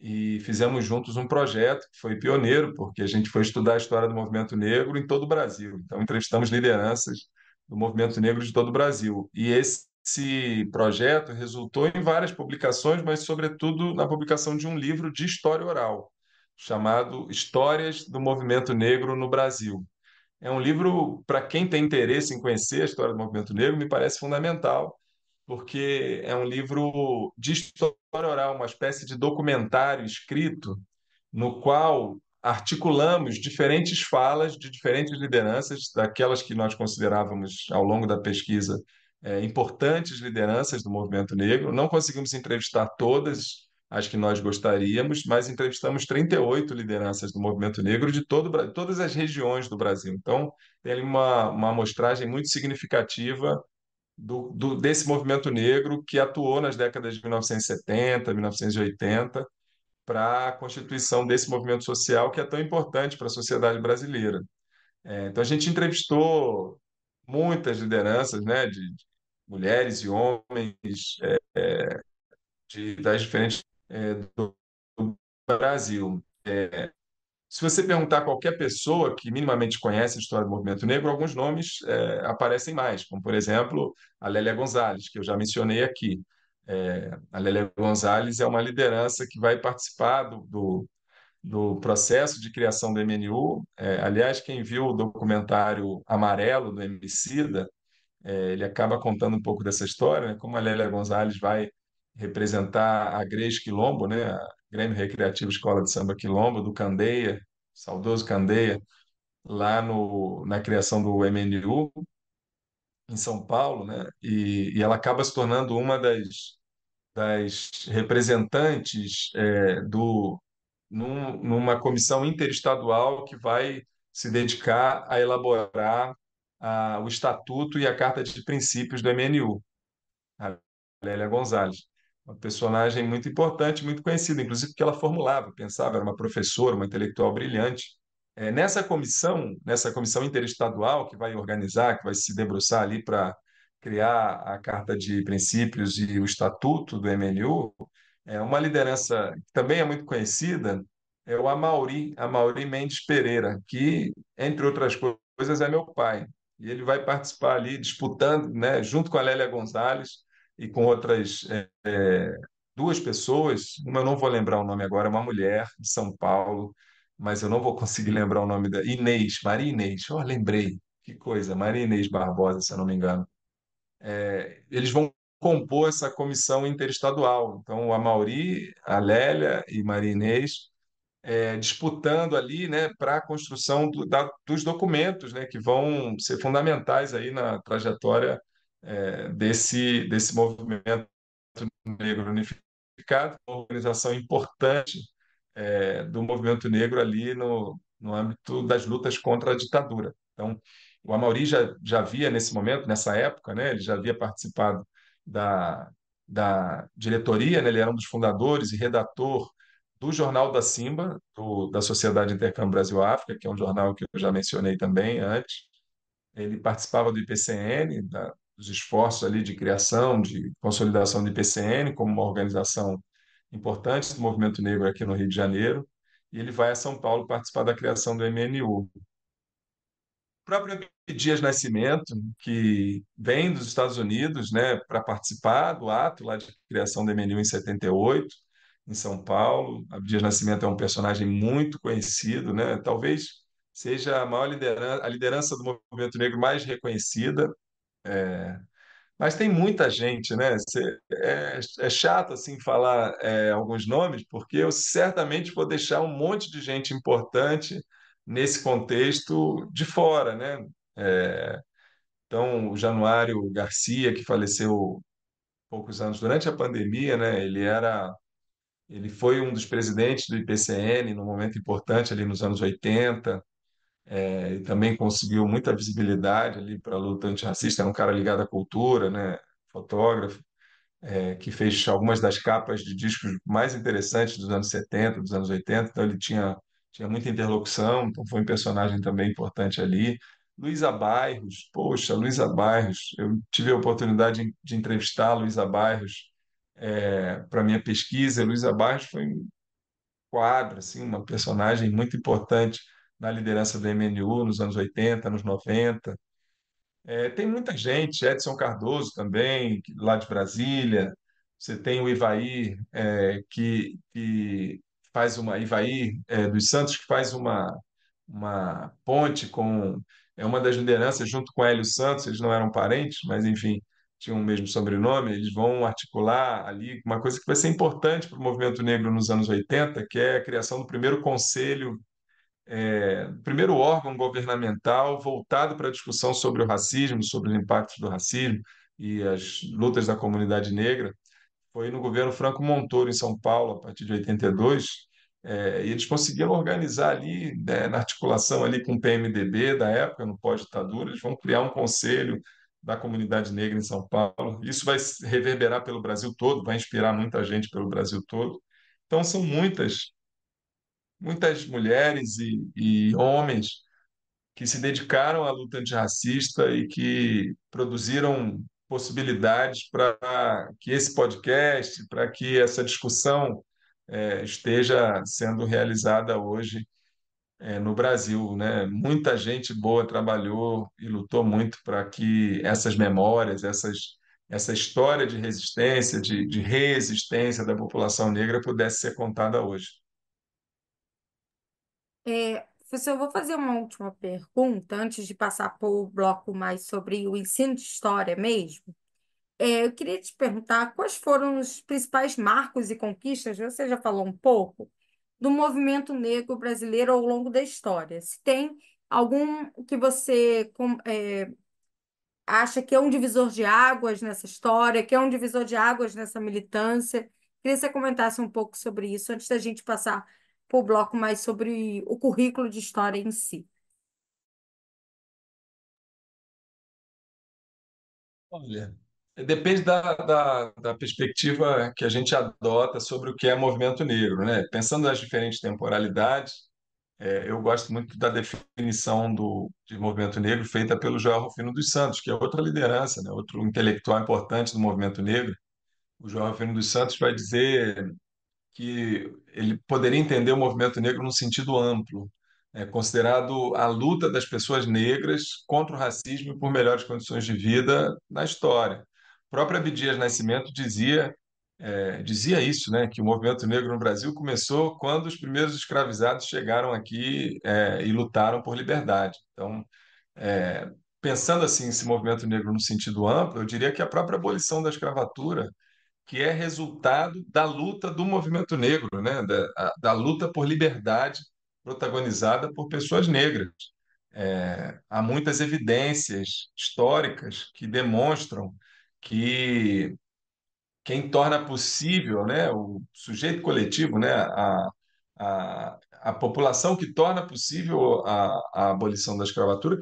E fizemos juntos um projeto que foi pioneiro, porque a gente foi estudar a história do movimento negro em todo o Brasil. Então, entrevistamos lideranças do movimento negro de todo o Brasil. E esse projeto resultou em várias publicações, mas, sobretudo, na publicação de um livro de história oral, chamado Histórias do Movimento Negro no Brasil. É um livro, para quem tem interesse em conhecer a história do movimento negro, me parece fundamental, porque é um livro de história oral, uma espécie de documentário escrito, no qual articulamos diferentes falas de diferentes lideranças, daquelas que nós considerávamos, ao longo da pesquisa, importantes lideranças do movimento negro. Não conseguimos entrevistar todas as que nós gostaríamos, mas entrevistamos 38 lideranças do movimento negro de todas as regiões do Brasil. Então, tem ali uma amostragem muito significativa desse movimento negro que atuou nas décadas de 1970, 1980, para a constituição desse movimento social que é tão importante para a sociedade brasileira. Então, a gente entrevistou muitas lideranças, né, de mulheres e homens das diferentes do Brasil. Se você perguntar a qualquer pessoa que minimamente conhece a história do movimento negro, alguns nomes aparecem mais, como, por exemplo, a Lélia Gonzalez, que eu já mencionei aqui. A Lélia Gonzalez é uma liderança que vai participar do processo de criação do MNU. Aliás, quem viu o documentário Amarelo, do Emicida, ele acaba contando um pouco dessa história, né? Como a Lélia Gonzalez vai representar a Grês Quilombo, né? A Grêmio Recreativo Escola de Samba Quilombo, do Candeia, saudoso Candeia, lá na criação do MNU, em São Paulo, né? E ela acaba se tornando uma das representantes numa comissão interestadual que vai se dedicar a elaborar o Estatuto e a Carta de Princípios do MNU, a Lélia Gonzalez. Uma personagem muito importante, muito conhecida, inclusive porque ela formulava, pensava, era uma professora, uma intelectual brilhante. Nessa comissão interestadual que vai organizar, que vai se debruçar ali para criar a Carta de Princípios e o Estatuto do MNU, uma liderança que também é muito conhecida é o Amaury Mendes Pereira, que, entre outras coisas, é meu pai. E ele vai participar ali, disputando, né, junto com a Lélia Gonzalez e com outras duas pessoas, uma eu não vou lembrar o nome agora, é uma mulher de São Paulo, mas eu não vou conseguir lembrar o nome da Inês, Maria Inês. Oh, lembrei, que coisa, Maria Inês Barbosa, se eu não me engano. Eles vão compor essa comissão interestadual. Então, o Amaury, a Lélia e Maria Inês disputando ali, né, para a construção dos documentos, né, que vão ser fundamentais aí na trajetória desse movimento negro unificado, uma organização importante do movimento negro ali no âmbito das lutas contra a ditadura. Então, o Amaury já havia nesse momento, nessa época, né, ele já havia participado da diretoria, né, ele era um dos fundadores e redator do Jornal da Simba, da Sociedade Intercâmbio Brasil-África, que é um jornal que eu já mencionei também antes. Ele participava do IPCN, dos esforços ali de criação, de consolidação do IPCN como uma organização importante do movimento negro aqui no Rio de Janeiro, e ele vai a São Paulo participar da criação do MNU. O próprio Dias Nascimento, que vem dos Estados Unidos, né, para participar do ato lá de criação do MNU em 78, em São Paulo. Abdias Nascimento é um personagem muito conhecido, né? Talvez seja a maior liderança, a liderança do movimento negro mais reconhecida. Mas tem muita gente, né? É chato assim falar alguns nomes, porque eu certamente vou deixar um monte de gente importante nesse contexto de fora, né? É, então, o Januário Garcia, que faleceu há poucos anos durante a pandemia, né? Ele foi um dos presidentes do IPCN num momento importante ali nos anos 80, e também conseguiu muita visibilidade ali para a luta antirracista. Era um cara ligado à cultura, né? Fotógrafo, que fez algumas das capas de discos mais interessantes dos anos 70, dos anos 80, então ele tinha muita interlocução, então foi um personagem também importante ali. Luísa Bairros, poxa, Luísa Bairros, eu tive a oportunidade de entrevistar a Luísa Bairros para minha pesquisa. A Luísa Bairros foi um quadro, assim, uma personagem muito importante na liderança do MNU nos anos 80, anos 90. Tem muita gente, Edson Cardoso também, lá de Brasília. Você tem o Ivair, que faz uma Ivair dos Santos, que faz uma ponte com uma das lideranças junto com Hélio Santos. Eles não eram parentes, mas enfim, tinham o mesmo sobrenome. Eles vão articular ali uma coisa que vai ser importante para o movimento negro nos anos 80, que é a criação do primeiro conselho, primeiro órgão governamental voltado para a discussão sobre o racismo, sobre os impactos do racismo e as lutas da comunidade negra. Foi no governo Franco Montoro, em São Paulo, a partir de 82, e eles conseguiram organizar ali, né, na articulação ali com o PMDB da época, no pós-ditadura. Eles vão criar um conselho da comunidade negra em São Paulo. Isso vai se reverberar pelo Brasil todo, vai inspirar muita gente pelo Brasil todo. Então, são muitas mulheres e homens que se dedicaram à luta antirracista e que produziram possibilidades para que esse podcast, para que essa discussão esteja sendo realizada hoje no Brasil, né? Muita gente boa trabalhou e lutou muito para que essas memórias, essa história de resistência, de resistência da população negra pudesse ser contada hoje. Professor, eu vou fazer uma última pergunta antes de passar para o bloco mais sobre o ensino de história mesmo. Eu queria te perguntar quais foram os principais marcos e conquistas, você já falou um pouco, do movimento negro brasileiro ao longo da história. Se tem algum que você acha que é um divisor de águas nessa história, que é um divisor de águas nessa militância. Queria que você comentasse um pouco sobre isso antes da gente passar para o bloco mais sobre o currículo de história em si. Olha, depende da perspectiva que a gente adota sobre o que é movimento negro, né? Pensando nas diferentes temporalidades, eu gosto muito da definição de movimento negro feita pelo Joel Rufino dos Santos, que é outra liderança, né? Outro intelectual importante do movimento negro. O Joel Rufino dos Santos vai dizer que ele poderia entender o movimento negro num sentido amplo, considerado a luta das pessoas negras contra o racismo e por melhores condições de vida na história. O próprio Abdias Nascimento dizia isso, né, que o movimento negro no Brasil começou quando os primeiros escravizados chegaram aqui, e lutaram por liberdade. Então, pensando assim, esse movimento negro no sentido amplo, eu diria que a própria abolição da escravatura, que é resultado da luta do movimento negro, né? Da luta por liberdade protagonizada por pessoas negras. Há muitas evidências históricas que demonstram que quem torna possível, né, o sujeito coletivo, né, a população que torna possível a abolição da escravatura,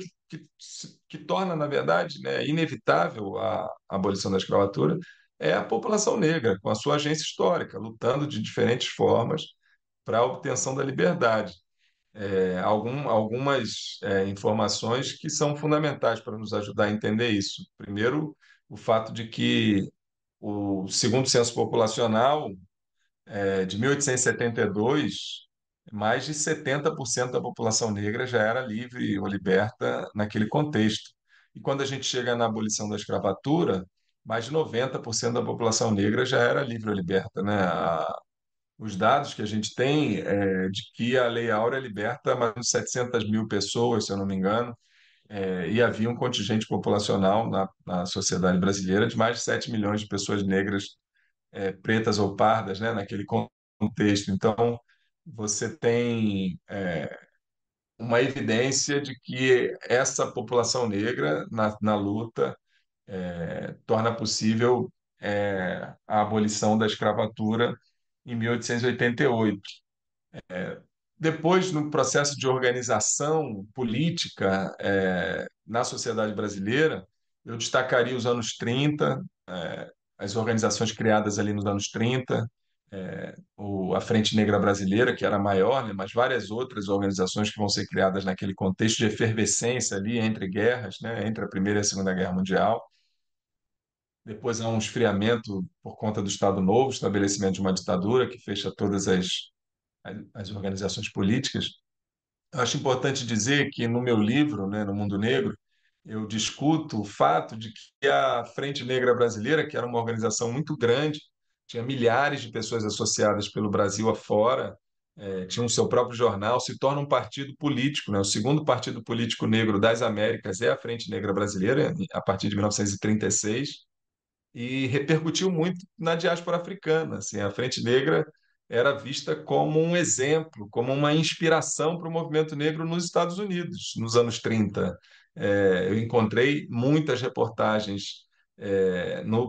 que torna, na verdade, né, inevitável a abolição da escravatura, é a população negra, com a sua agência histórica, lutando de diferentes formas para a obtenção da liberdade. algumas informações que são fundamentais para nos ajudar a entender isso. Primeiro, o fato de que o segundo censo populacional de 1872, mais de 70% da população negra já era livre ou liberta naquele contexto. E quando a gente chega na abolição da escravatura, mais de 90% da população negra já era livre ou liberta, né? Os dados que a gente tem é de que a Lei Áurea liberta mais de 700 mil pessoas, se eu não me engano, e havia um contingente populacional na sociedade brasileira de mais de 7 milhões de pessoas negras, pretas ou pardas, né, naquele contexto. Então, você tem uma evidência de que essa população negra, na luta, torna possível a abolição da escravatura em 1888. Depois, no processo de organização política na sociedade brasileira, eu destacaria os anos 30, as organizações criadas ali nos anos 30, a Frente Negra Brasileira, que era maior, né, mas várias outras organizações que vão ser criadas naquele contexto de efervescência ali entre guerras, né, entre a Primeira e a Segunda Guerra Mundial. Depois há um esfriamento por conta do Estado Novo, estabelecimento de uma ditadura que fecha todas as organizações políticas. Eu acho importante dizer que no meu livro, né, No Mundo Negro, eu discuto o fato de que a Frente Negra Brasileira, que era uma organização muito grande, tinha milhares de pessoas associadas pelo Brasil afora, tinha o seu próprio jornal, se torna um partido político, né? O segundo partido político negro das Américas é a Frente Negra Brasileira, a partir de 1936, e repercutiu muito na diáspora africana. Assim, a Frente Negra era vista como um exemplo, como uma inspiração para o movimento negro nos Estados Unidos, nos anos 30. Eu encontrei muitas reportagens,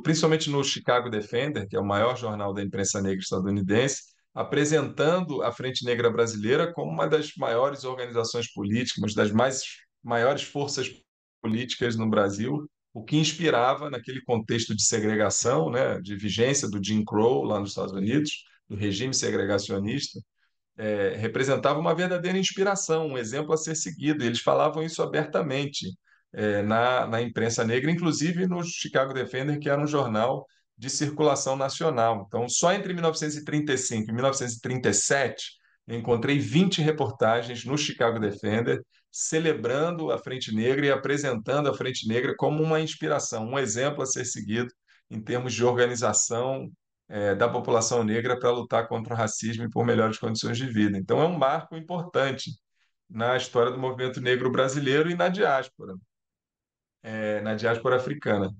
principalmente no Chicago Defender, que é o maior jornal da imprensa negra estadunidense, apresentando a Frente Negra Brasileira como uma das maiores organizações políticas, uma das maiores forças políticas no Brasil, o que inspirava naquele contexto de segregação, né, de vigência do Jim Crow lá nos Estados Unidos, do regime segregacionista, representava uma verdadeira inspiração, um exemplo a ser seguido. Eles falavam isso abertamente na imprensa negra, inclusive no Chicago Defender, que era um jornal de circulação nacional. Então, só entre 1935 e 1937, eu encontrei 20 reportagens no Chicago Defender celebrando a Frente Negra e apresentando a Frente Negra como uma inspiração, um exemplo a ser seguido em termos de organização da população negra para lutar contra o racismo e por melhores condições de vida. Então, é um marco importante na história do movimento negro brasileiro e na diáspora africana.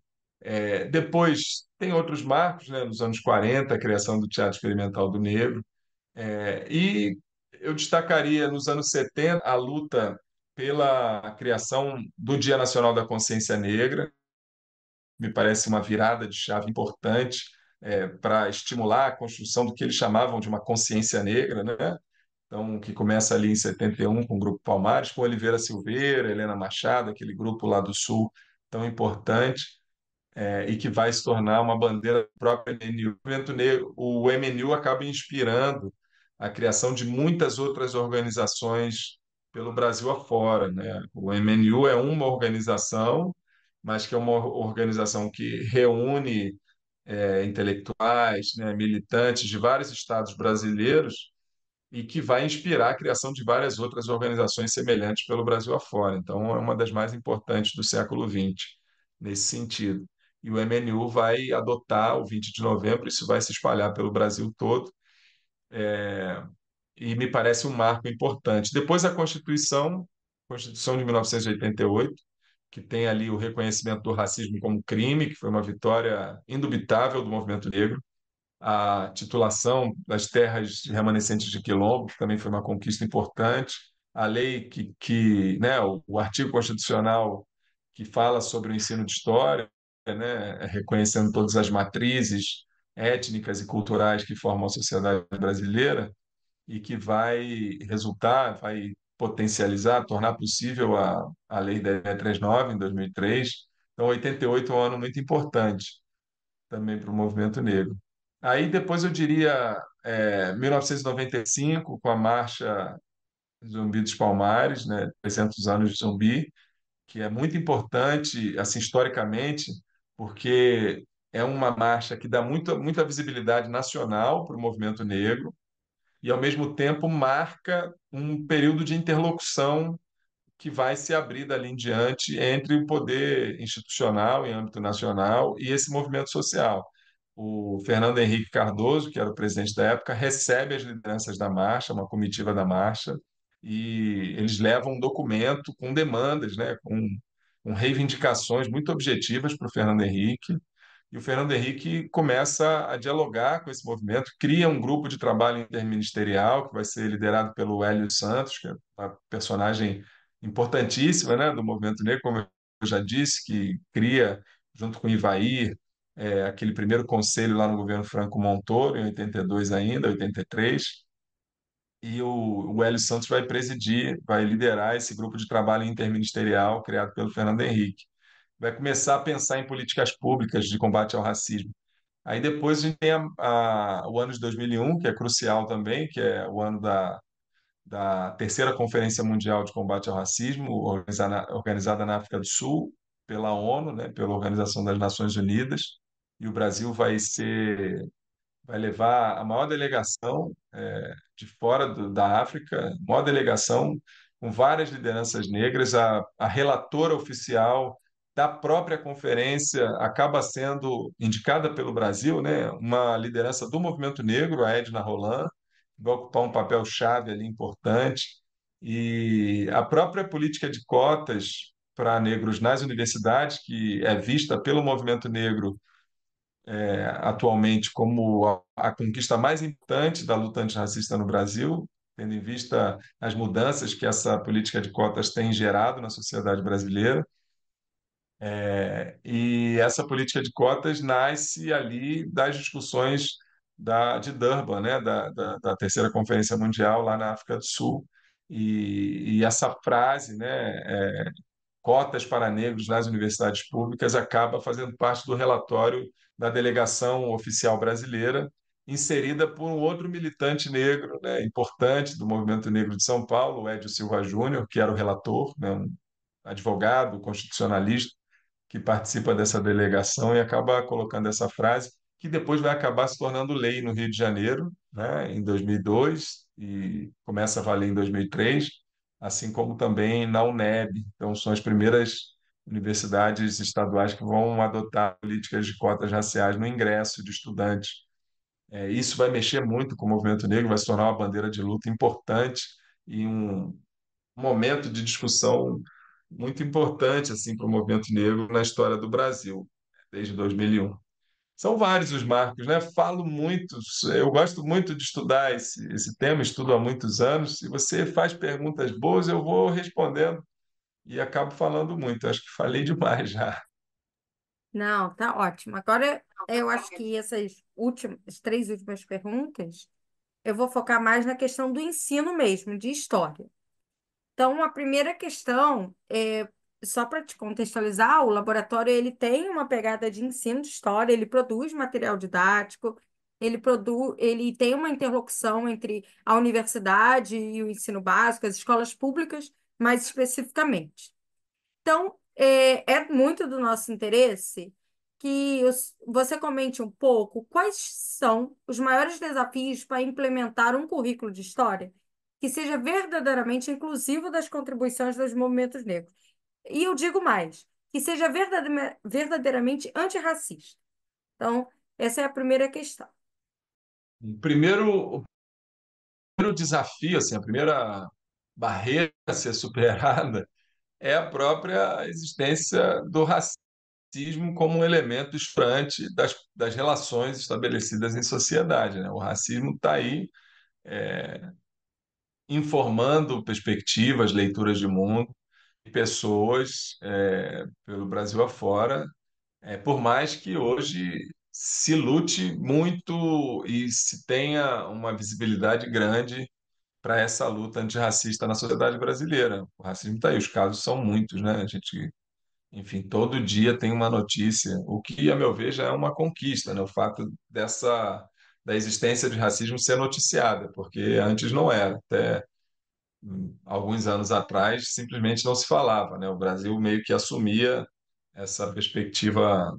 Depois, tem outros marcos, né, nos anos 40, a criação do Teatro Experimental do Negro, e eu destacaria nos anos 70 a luta pela criação do Dia Nacional da Consciência Negra, me parece uma virada de chave importante para estimular a construção do que eles chamavam de uma consciência negra, né? Então, que começa ali em 71 com o Grupo Palmares, com Oliveira Silveira, Helena Machado, aquele grupo lá do Sul tão importante, e que vai se tornar uma bandeira própria do MNU. O MNU acaba inspirando a criação de muitas outras organizações pelo Brasil afora, né? O MNU é uma organização, mas que é uma organização que reúne intelectuais, né, militantes de vários estados brasileiros e que vai inspirar a criação de várias outras organizações semelhantes pelo Brasil afora. Então, é uma das mais importantes do século XX, nesse sentido. E o MNU vai adotar o 20 de novembro, isso vai se espalhar pelo Brasil todo, e me parece um marco importante. Depois, a Constituição de 1988, que tem ali o reconhecimento do racismo como crime, que foi uma vitória indubitável do movimento negro, a titulação das terras remanescentes de Quilombo, que também foi uma conquista importante, a lei né, o artigo constitucional que fala sobre o ensino de história, né, reconhecendo todas as matrizes étnicas e culturais que formam a sociedade brasileira e que vai potencializar, tornar possível a Lei 1039 em 2003. Então, 88 é um ano muito importante também para o movimento negro. Aí depois eu diria 1995, com a marcha Zumbi dos Palmares, né? 300 anos de Zumbi, que é muito importante, assim, historicamente, porque é uma marcha que dá muita visibilidade nacional para o movimento negro e, ao mesmo tempo, marca um período de interlocução que vai se abrir dali em diante entre o poder institucional em âmbito nacional e esse movimento social. O Fernando Henrique Cardoso, que era o presidente da época, recebe as lideranças da marcha, uma comitiva da marcha, e eles levam um documento com demandas, né, com reivindicações muito objetivas para o Fernando Henrique. E o Fernando Henrique começa a dialogar com esse movimento, cria um grupo de trabalho interministerial que vai ser liderado pelo Hélio Santos, que é uma personagem importantíssima, né, do movimento negro, como eu já disse, que cria, junto com o Ivair, aquele primeiro conselho lá no governo Franco Montoro, em 82 ainda, 83, e o Hélio Santos vai presidir, vai liderar esse grupo de trabalho interministerial criado pelo Fernando Henrique. Vai começar a pensar em políticas públicas de combate ao racismo. Aí depois a gente tem o ano de 2001, que é crucial também, que é o ano da terceira Conferência Mundial de Combate ao Racismo, organizada na África do Sul pela ONU, né, pela Organização das Nações Unidas, e o Brasil vai levar a maior delegação de fora da África, maior delegação com várias lideranças negras. A relatora oficial da própria conferência acaba sendo indicada pelo Brasil, né? Uma liderança do movimento negro, a Edna Roland, que vai ocupar um papel chave ali importante. E a própria política de cotas para negros nas universidades, que é vista pelo movimento negro atualmente como a conquista mais importante da luta antirracista no Brasil, tendo em vista as mudanças que essa política de cotas tem gerado na sociedade brasileira. E essa política de cotas nasce ali das discussões de Durban, né, da terceira Conferência Mundial lá na África do Sul. E essa frase, né, cotas para negros nas universidades públicas acaba fazendo parte do relatório da delegação oficial brasileira, inserida por um outro militante negro, né, importante do movimento negro de São Paulo, o Edio Silva Júnior, que era o relator, né, um advogado constitucionalista que participa dessa delegação e acaba colocando essa frase, que depois vai acabar se tornando lei no Rio de Janeiro, né, em 2002, e começa a valer em 2003, assim como também na UNEB. Então, são as primeiras universidades estaduais que vão adotar políticas de cotas raciais no ingresso de estudantes. Isso vai mexer muito com o movimento negro, vai se tornar uma bandeira de luta importante e um momento de discussão muito importante assim para o movimento negro na história do Brasil, desde 2001. São vários os marcos, né? Falo muito, eu gosto muito de estudar esse tema, estudo há muitos anos. Se você faz perguntas boas, eu vou respondendo e acabo falando muito. Acho que falei demais já. Não, tá ótimo. Agora, eu acho que essas últimas, as três últimas perguntas, eu vou focar mais na questão do ensino mesmo, de história. Então, a primeira questão é, só para te contextualizar, o laboratório ele tem uma pegada de ensino de história, ele produz material didático, ele tem uma interlocução entre a universidade e o ensino básico, as escolas públicas, mais especificamente. Então, é muito do nosso interesse que você comente um pouco quais são os maiores desafios para implementar um currículo de história que seja verdadeiramente inclusivo das contribuições dos movimentos negros. E eu digo mais, que seja verdadeiramente antirracista. Então, essa é a primeira questão. O primeiro desafio, assim, a primeira barreira a ser superada é a própria existência do racismo como um elemento estruturante das relações estabelecidas em sociedade, né? O racismo está aí informando perspectivas, leituras de mundo de pessoas pelo Brasil afora, por mais que hoje se lute muito e se tenha uma visibilidade grande para essa luta antirracista na sociedade brasileira. O racismo está aí, os casos são muitos, né? A gente, enfim, todo dia tem uma notícia, o que, a meu ver, já é uma conquista, né? O fato da existência de racismo ser noticiada, porque antes não era. Até alguns anos atrás simplesmente não se falava, né? O Brasil meio que assumia essa perspectiva,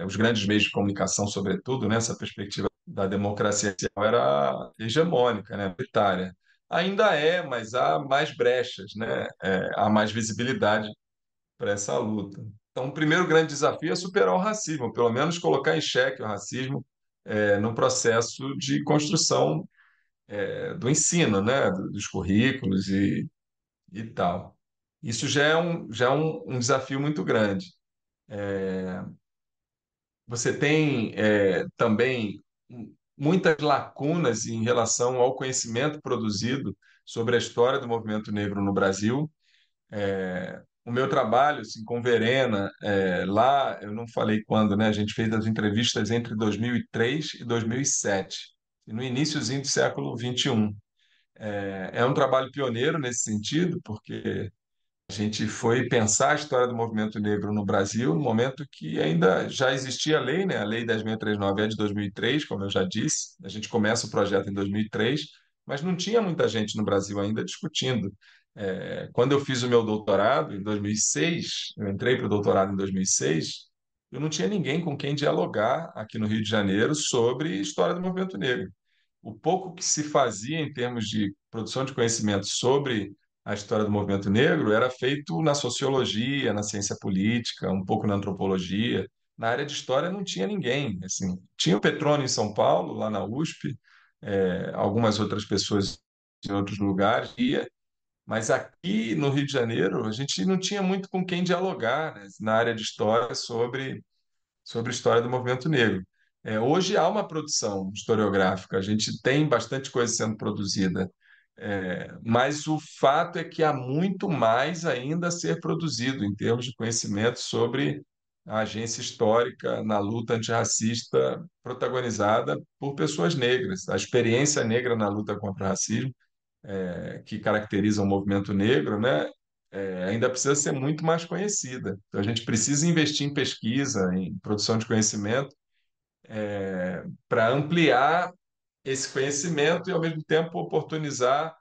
os grandes meios de comunicação, sobretudo, né? Essa perspectiva da democracia era hegemônica, né? Autoritária. Ainda é, mas há mais brechas, né? Há mais visibilidade para essa luta. Então, o primeiro grande desafio é superar o racismo, pelo menos colocar em xeque o racismo no processo de construção do ensino, né? Dos currículos e tal. Isso já é um desafio muito grande. Você tem também muitas lacunas em relação ao conhecimento produzido sobre a história do movimento negro no Brasil. O meu trabalho, assim, com Verena, lá, eu não falei quando, né? A gente fez as entrevistas entre 2003 e 2007, no iniciozinho do século XXI. É um trabalho pioneiro nesse sentido, porque a gente foi pensar a história do movimento negro no Brasil no momento que ainda já existia a lei, né? A Lei 10.639 é de 2003, como eu já disse. A gente começa o projeto em 2003, mas não tinha muita gente no Brasil ainda discutindo. Quando eu fiz o meu doutorado, em 2006, eu entrei para o doutorado em 2006, eu não tinha ninguém com quem dialogar aqui no Rio de Janeiro sobre história do movimento negro. O pouco que se fazia em termos de produção de conhecimento sobre a história do movimento negro era feito na sociologia, na ciência política, um pouco na antropologia. Na área de história não tinha ninguém. Assim, tinha o Petrônio em São Paulo, lá na USP, algumas outras pessoas em outros lugares, mas aqui no Rio de Janeiro a gente não tinha muito com quem dialogar, né, na área de história sobre a história do movimento negro. Hoje há uma produção historiográfica, a gente tem bastante coisa sendo produzida, mas o fato é que há muito mais ainda a ser produzido em termos de conhecimento sobre a agência histórica na luta antirracista protagonizada por pessoas negras, a experiência negra na luta contra o racismo, que caracteriza o movimento negro, né? Ainda precisa ser muito mais conhecida. Então, a gente precisa investir em pesquisa, em produção de conhecimento, para ampliar esse conhecimento e, ao mesmo tempo, oportunizar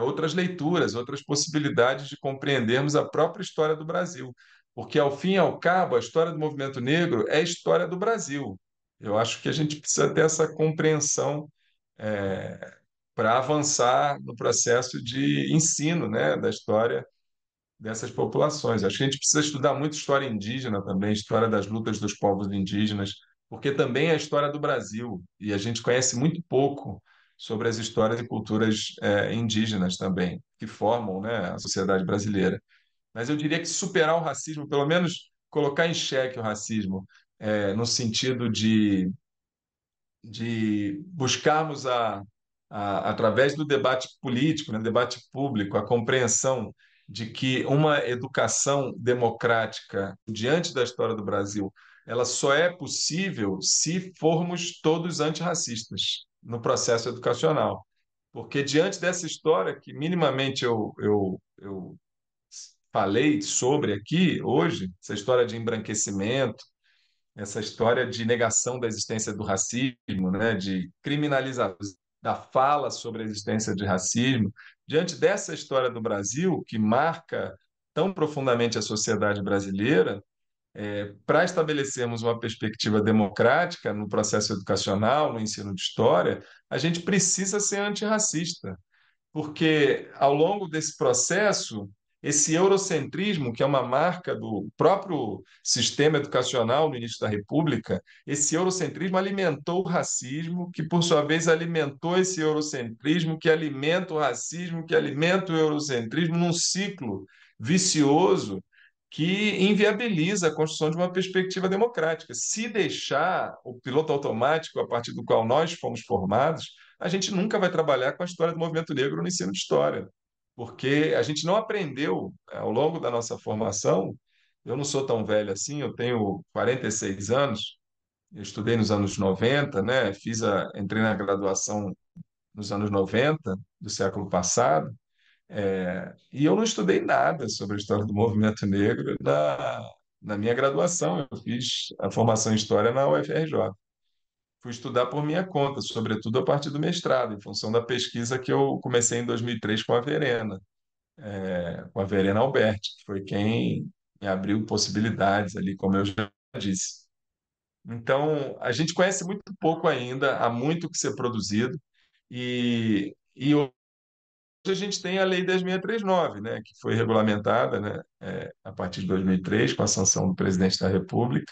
outras leituras, outras possibilidades de compreendermos a própria história do Brasil. Porque, ao fim e ao cabo, a história do movimento negro é a história do Brasil. Eu acho que a gente precisa ter essa compreensão para avançar no processo de ensino, né, da história dessas populações. Acho que a gente precisa estudar muito história indígena também, história das lutas dos povos indígenas, porque também é a história do Brasil e a gente conhece muito pouco sobre as histórias e culturas indígenas também, que formam, né, a sociedade brasileira. Mas eu diria que superar o racismo, pelo menos colocar em xeque o racismo, no sentido de buscarmos através do debate político, né, debate público, a compreensão de que uma educação democrática diante da história do Brasil, ela só é possível se formos todos antirracistas no processo educacional. Porque diante dessa história que minimamente eu falei sobre aqui hoje, essa história de embranquecimento, essa história de negação da existência do racismo, né, de criminalização da fala sobre a existência de racismo, diante dessa história do Brasil, que marca tão profundamente a sociedade brasileira, para estabelecermos uma perspectiva democrática no processo educacional, no ensino de história, a gente precisa ser antirracista porque ao longo desse processo, esse eurocentrismo, que é uma marca do próprio sistema educacional no início da República, esse eurocentrismo alimentou o racismo, que por sua vez alimentou esse eurocentrismo, que alimenta o racismo, que alimenta o eurocentrismo num ciclo vicioso que inviabiliza a construção de uma perspectiva democrática. Se deixar o piloto automático a partir do qual nós fomos formados, a gente nunca vai trabalhar com a história do movimento negro no ensino de história, porque a gente não aprendeu ao longo da nossa formação. Eu não sou tão velho assim, eu tenho 46 anos, eu estudei nos anos 90, né? Entrei na graduação nos anos 90 do século passado, e eu não estudei nada sobre a história do movimento negro na minha graduação. Eu fiz a formação em História na UFRJ. fui estudar por minha conta, sobretudo a partir do mestrado, em função da pesquisa que eu comecei em 2003 com a Verena Alberti, que foi quem me abriu possibilidades ali, como eu já disse. Então, a gente conhece muito pouco ainda, há muito que ser produzido, e hoje a gente tem a Lei 10.639, né, que foi regulamentada, né, a partir de 2003, com a sanção do presidente da República,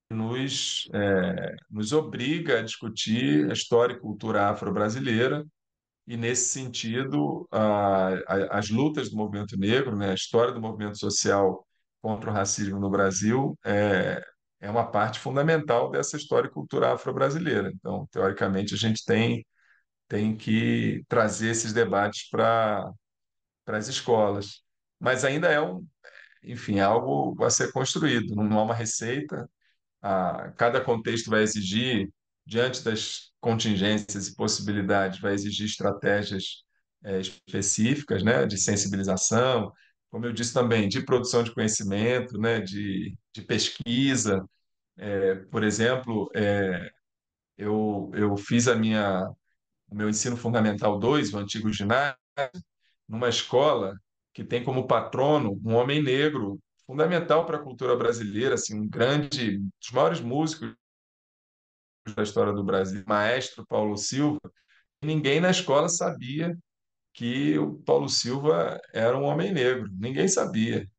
nos obriga a discutir a história e cultura afro-brasileira, e, nesse sentido, as lutas do movimento negro, né, a história do movimento social contra o racismo no Brasil é uma parte fundamental dessa história e cultura afro-brasileira. Então, teoricamente, a gente tem que trazer esses debates para as escolas. Mas ainda enfim, algo a ser construído, não há uma receita. Cada contexto vai exigir, diante das contingências e possibilidades, vai exigir estratégias específicas, né, de sensibilização, como eu disse também, de produção de conhecimento, né, de pesquisa. Por exemplo, eu fiz o meu ensino fundamental 2, o antigo ginásio, numa escola que tem como patrono um homem negro, fundamental para a cultura brasileira, assim, um grande, dos maiores músicos da história do Brasil, maestro Paulo Silva. Ninguém na escola sabia que o Paulo Silva era um homem negro, ninguém sabia.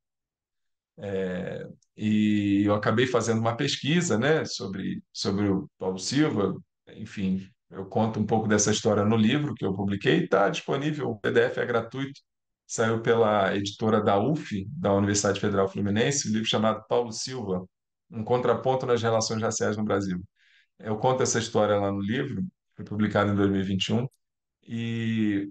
E eu acabei fazendo uma pesquisa, né, sobre o Paulo Silva. Enfim, eu conto um pouco dessa história no livro que eu publiquei, está disponível, o PDF é gratuito, saiu pela editora da UF, da Universidade Federal Fluminense, um livro chamado Paulo Silva, um contraponto nas relações raciais no Brasil. Eu conto essa história lá no livro, foi publicado em 2021, e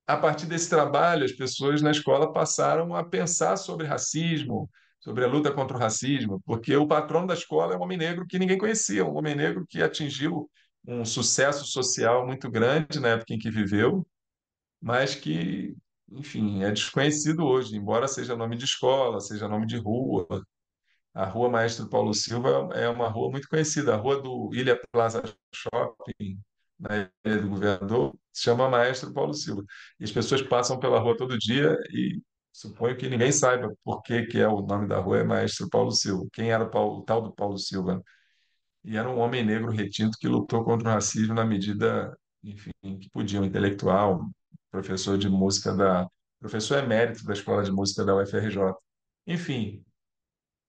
a partir desse trabalho, as pessoas na escola passaram a pensar sobre racismo, sobre a luta contra o racismo, porque o patrono da escola é um homem negro que ninguém conhecia, um homem negro que atingiu um sucesso social muito grande na época em que viveu, mas que, enfim, é desconhecido hoje, embora seja nome de escola, seja nome de rua. A Rua Maestro Paulo Silva é uma rua muito conhecida, a Rua do Ilha Plaza Shopping, na Ilha do Governador, se chama Maestro Paulo Silva. E as pessoas passam pela rua todo dia e suponho que ninguém saiba por que é o nome da rua é Maestro Paulo Silva. Quem era o tal do Paulo Silva? E era um homem negro retinto que lutou contra o racismo na medida, enfim, que podia, um intelectual, professor de música professor emérito da Escola de Música da UFRJ. Enfim,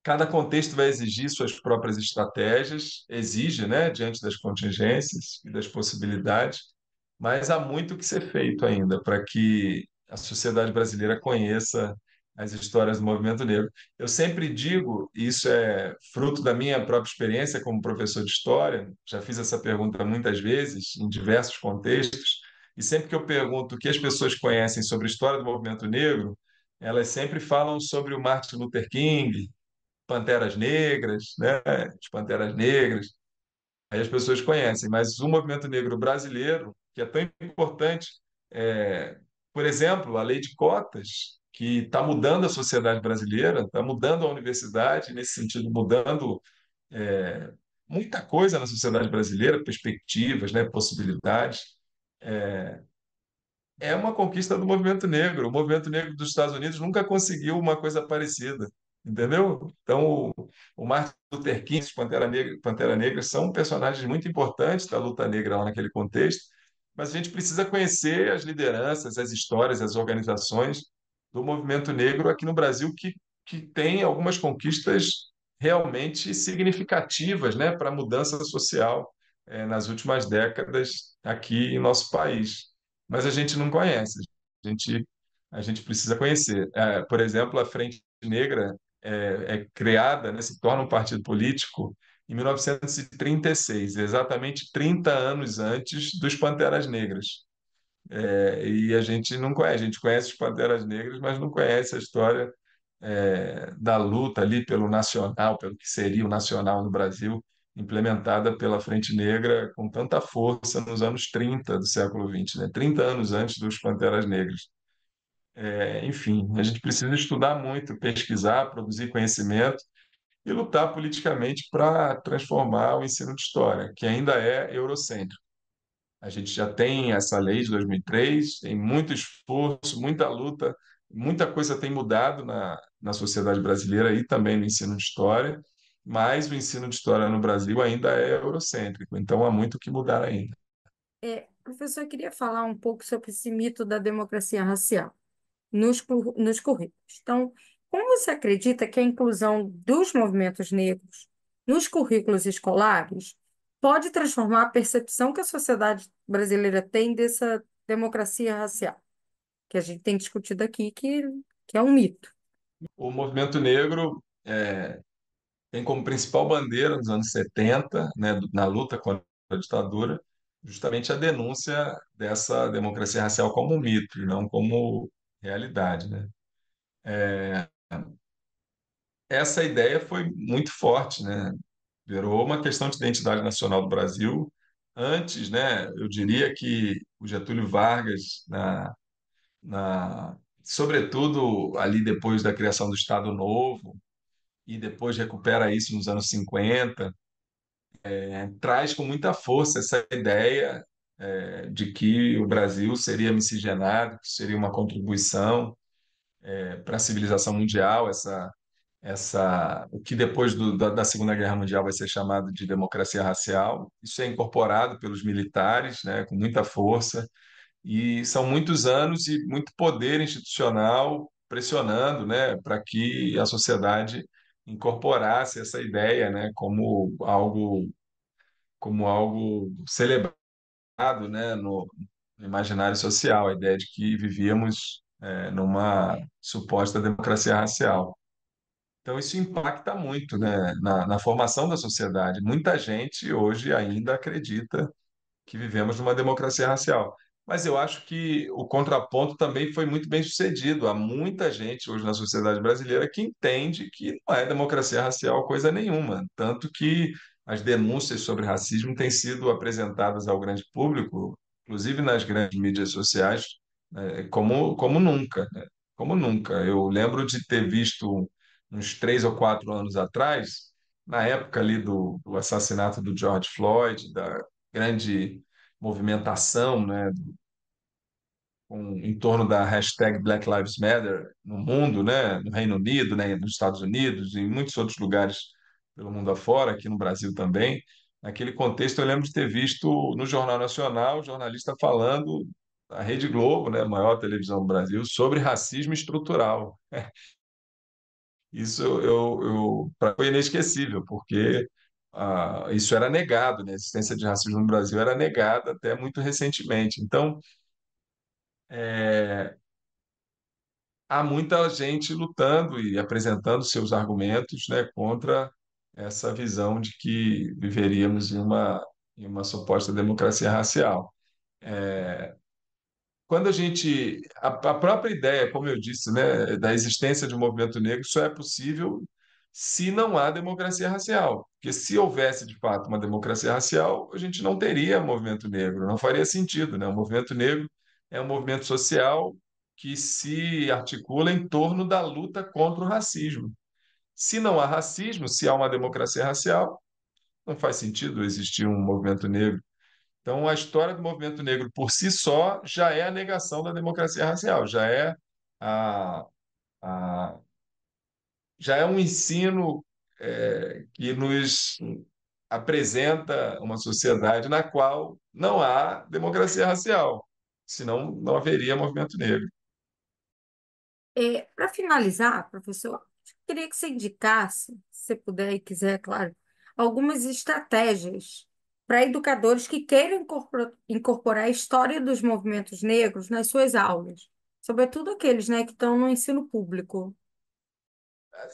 cada contexto vai exigir suas próprias estratégias, exige, né, diante das contingências e das possibilidades, mas há muito que ser feito ainda para que a sociedade brasileira conheça as histórias do movimento negro. Eu sempre digo, e isso é fruto da minha própria experiência como professor de história, já fiz essa pergunta muitas vezes, em diversos contextos, e sempre que eu pergunto o que as pessoas conhecem sobre a história do movimento negro, elas sempre falam sobre o Martin Luther King, Panteras Negras, né? As Panteras Negras. Aí as pessoas conhecem, mas o movimento negro brasileiro, que é tão importante, é, por exemplo, a lei de cotas, que está mudando a sociedade brasileira, está mudando a universidade, nesse sentido, mudando é, muita coisa na sociedade brasileira, perspectivas, né, possibilidades. É uma conquista do movimento negro. O movimento negro dos Estados Unidos nunca conseguiu uma coisa parecida, entendeu? Então, o Martin Luther King, os Pantera Negra são personagens muito importantes da luta negra lá naquele contexto, mas a gente precisa conhecer as lideranças, as histórias, as organizações do movimento negro aqui no Brasil que tem algumas conquistas realmente significativas, né, para a mudança social nas últimas décadas aqui em nosso país, mas a gente não conhece. A gente, a gente precisa conhecer. Por exemplo, a Frente Negra é criada, né, se torna um partido político em 1936, exatamente 30 anos antes dos Panteras Negras. E a gente não conhece, a gente conhece os Panteras Negras, mas não conhece a história da luta ali pelo nacional, pelo que seria o nacional no Brasil, implementada pela Frente Negra com tanta força nos anos 30 do século XX, né? 30 anos antes dos Panteras Negras. Enfim, a gente precisa estudar muito, pesquisar, produzir conhecimento e lutar politicamente para transformar o ensino de história, que ainda é eurocêntrico. A gente já tem essa lei de 2003, tem muito esforço, muita luta, muita coisa tem mudado na sociedade brasileira e também no ensino de história, mas o ensino de história no Brasil ainda é eurocêntrico, então há muito o que mudar ainda. Professor, eu queria falar um pouco sobre esse mito da democracia racial nos currículos. Então, como você acredita que a inclusão dos movimentos negros nos currículos escolares pode transformar a percepção que a sociedade brasileira tem dessa democracia racial, que a gente tem discutido aqui, que é um mito? O movimento negro tem como principal bandeira nos anos 70, né, na luta contra a ditadura, justamente a denúncia dessa democracia racial como um mito e não como realidade, né? Essa ideia foi muito forte, né? Virou uma questão de identidade nacional do Brasil. Antes, né, eu diria que o Getúlio Vargas, sobretudo ali depois da criação do Estado Novo, e depois recupera isso nos anos 50, traz com muita força essa ideia de que o Brasil seria miscigenado, que seria uma contribuição para a civilização mundial, o que depois da Segunda Guerra Mundial vai ser chamado de democracia racial. Isso é incorporado pelos militares, né, com muita força, e são muitos anos e muito poder institucional pressionando, né, para que a sociedade incorporasse essa ideia, né, como algo celebrado, né, no imaginário social, a ideia de que vivíamos numa suposta democracia racial. Então, isso impacta muito, né, na formação da sociedade. Muita gente hoje ainda acredita que vivemos numa democracia racial. Mas eu acho que o contraponto também foi muito bem sucedido. Há muita gente hoje na sociedade brasileira que entende que não é democracia racial coisa nenhuma. Tanto que as denúncias sobre racismo têm sido apresentadas ao grande público, inclusive nas grandes mídias sociais, como nunca, né? Como nunca. Eu lembro de ter visto uns 3 ou 4 anos atrás, na época ali do assassinato do George Floyd, da grande movimentação, né, em torno da hashtag Black Lives Matter no mundo, né, no Reino Unido, né, nos Estados Unidos e em muitos outros lugares pelo mundo afora, aqui no Brasil também. Naquele contexto, eu lembro de ter visto no Jornal Nacional, o jornalista falando da Rede Globo, né, a maior televisão do Brasil, sobre racismo estrutural. Isso foi inesquecível, porque isso era negado, né? A existência de racismo no Brasil era negada até muito recentemente. Então, há muita gente lutando e apresentando seus argumentos, né, contra essa visão de que viveríamos em uma suposta democracia racial. Quando a própria ideia, como eu disse, né, da existência de um movimento negro, só é possível se não há democracia racial. Porque se houvesse, de fato, uma democracia racial, a gente não teria movimento negro, não faria sentido, né? O movimento negro é um movimento social que se articula em torno da luta contra o racismo. Se não há racismo, se há uma democracia racial, não faz sentido existir um movimento negro. Então, a história do movimento negro por si só já é a negação da democracia racial, a, a- já é um ensino que nos apresenta uma sociedade na qual não há democracia racial, senão não haveria movimento negro. Para finalizar, professor, eu queria que você indicasse, se você puder e quiser, é claro, algumas estratégias para educadores que queiram incorporar a história dos movimentos negros nas suas aulas, sobretudo aqueles, né, que estão no ensino público.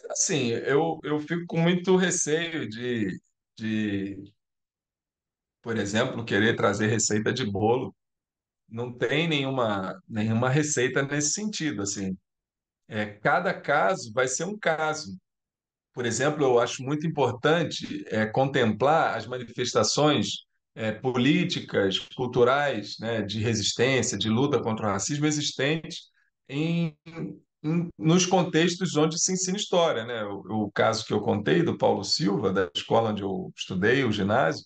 Assim, eu fico com muito receio de, por exemplo, querer trazer receita de bolo. Não tem nenhuma receita nesse sentido, assim. Cada caso vai ser um caso. Por exemplo, eu acho muito importante contemplar as manifestações políticas, culturais, né, de resistência, de luta contra o racismo existentes nos contextos onde se ensina história, né? O caso que eu contei do Paulo Silva, da escola onde eu estudei, o ginásio,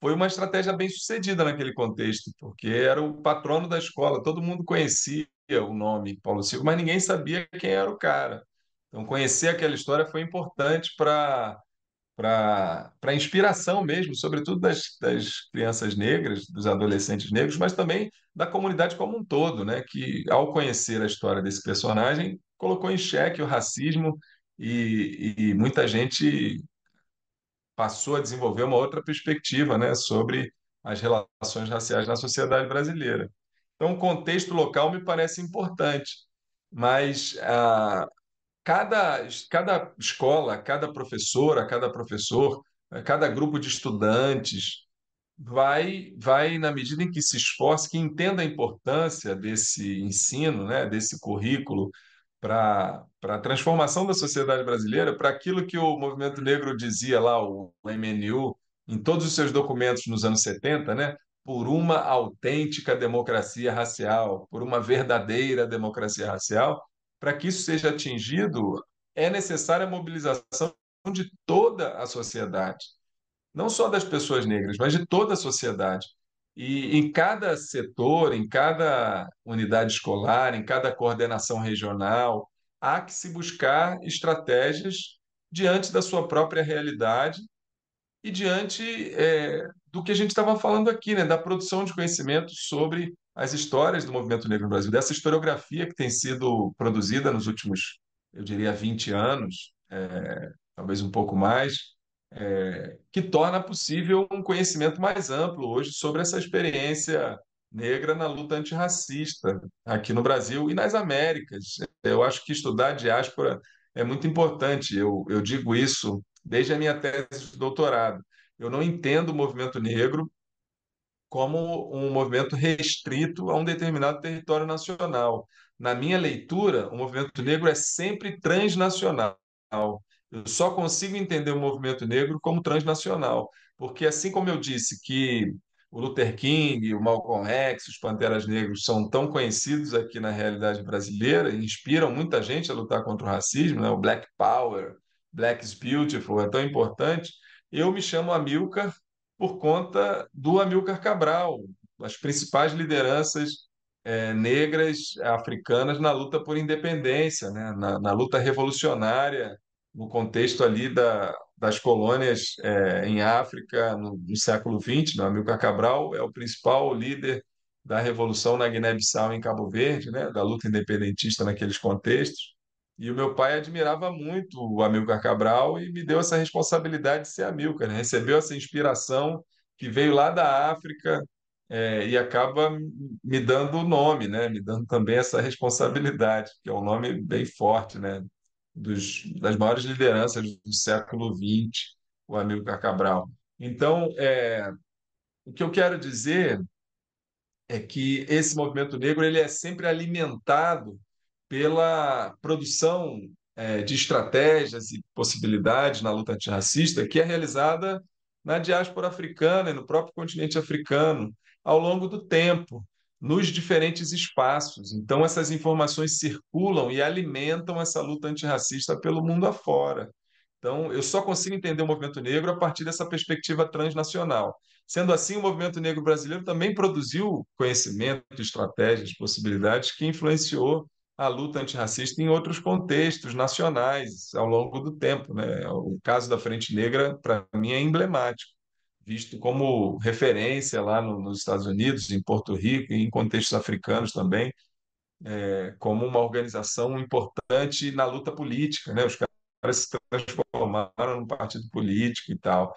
foi uma estratégia bem sucedida naquele contexto, porque era o patrono da escola, todo mundo conhecia o nome Paulo Silva, mas ninguém sabia quem era o cara. Então, conhecer aquela história foi importante para inspiração mesmo, sobretudo das crianças negras, dos adolescentes negros, mas também da comunidade como um todo, né? Que, ao conhecer a história desse personagem, colocou em xeque o racismo e muita gente passou a desenvolver uma outra perspectiva, né, sobre as relações raciais na sociedade brasileira. Então, o contexto local me parece importante, mas cada escola, cada professora, cada professor, cada grupo de estudantes vai na medida em que se esforce, que entenda a importância desse ensino, né, desse currículo para a transformação da sociedade brasileira, para aquilo que o movimento negro dizia lá, o MNU, em todos os seus documentos nos anos 70, né, por uma autêntica democracia racial, por uma verdadeira democracia racial, para que isso seja atingido, é necessária a mobilização de toda a sociedade, não só das pessoas negras, mas de toda a sociedade. E em cada setor, em cada unidade escolar, em cada coordenação regional, há que se buscar estratégias diante da sua própria realidade e diante do que a gente estava falando aqui, né, da produção de conhecimento sobre as histórias do movimento negro no Brasil, dessa historiografia que tem sido produzida nos últimos, eu diria, 20 anos, talvez um pouco mais, que torna possível um conhecimento mais amplo hoje sobre essa experiência negra na luta antirracista aqui no Brasil e nas Américas. Eu acho que estudar a diáspora é muito importante. Eu digo isso desde a minha tese de doutorado. Eu não entendo o movimento negro como um movimento restrito a um determinado território nacional. Na minha leitura, o movimento negro é sempre transnacional. Eu só consigo entender o movimento negro como transnacional, porque assim como eu disse que o Luther King, o Malcolm X, os Panteras Negros são tão conhecidos aqui na realidade brasileira e inspiram muita gente a lutar contra o racismo, né? O Black Power, Black is Beautiful é tão importante. Eu me chamo Amilcar por conta do Amilcar Cabral, as principais lideranças negras africanas na luta por independência, né? Na luta revolucionária, no contexto ali das colônias em África no século XX. Né? Amilcar Cabral é o principal líder da revolução na Guiné-Bissau, em Cabo Verde, né? Da luta independentista naqueles contextos. E o meu pai admirava muito o Amilcar Cabral e me deu essa responsabilidade de ser Amilcar, né? Recebeu essa inspiração que veio lá da África, e acaba me dando o nome, né? Me dando também essa responsabilidade, que é um nome bem forte, né? Das maiores lideranças do século XX, o Amilcar Cabral. Então, o que eu quero dizer é que esse movimento negro ele é sempre alimentado pela produção de estratégias e possibilidades na luta antirracista que é realizada na diáspora africana e no próprio continente africano ao longo do tempo, nos diferentes espaços. Então, essas informações circulam e alimentam essa luta antirracista pelo mundo afora. Então, eu só consigo entender o movimento negro a partir dessa perspectiva transnacional. Sendo assim, o movimento negro brasileiro também produziu conhecimento, estratégias, possibilidades que influenciou a luta antirracista em outros contextos nacionais ao longo do tempo, né? O caso da Frente Negra, para mim, é emblemático, visto como referência lá nos Estados Unidos, em Porto Rico e em contextos africanos também, como uma organização importante na luta política, né? Os caras se transformaram num partido político e tal,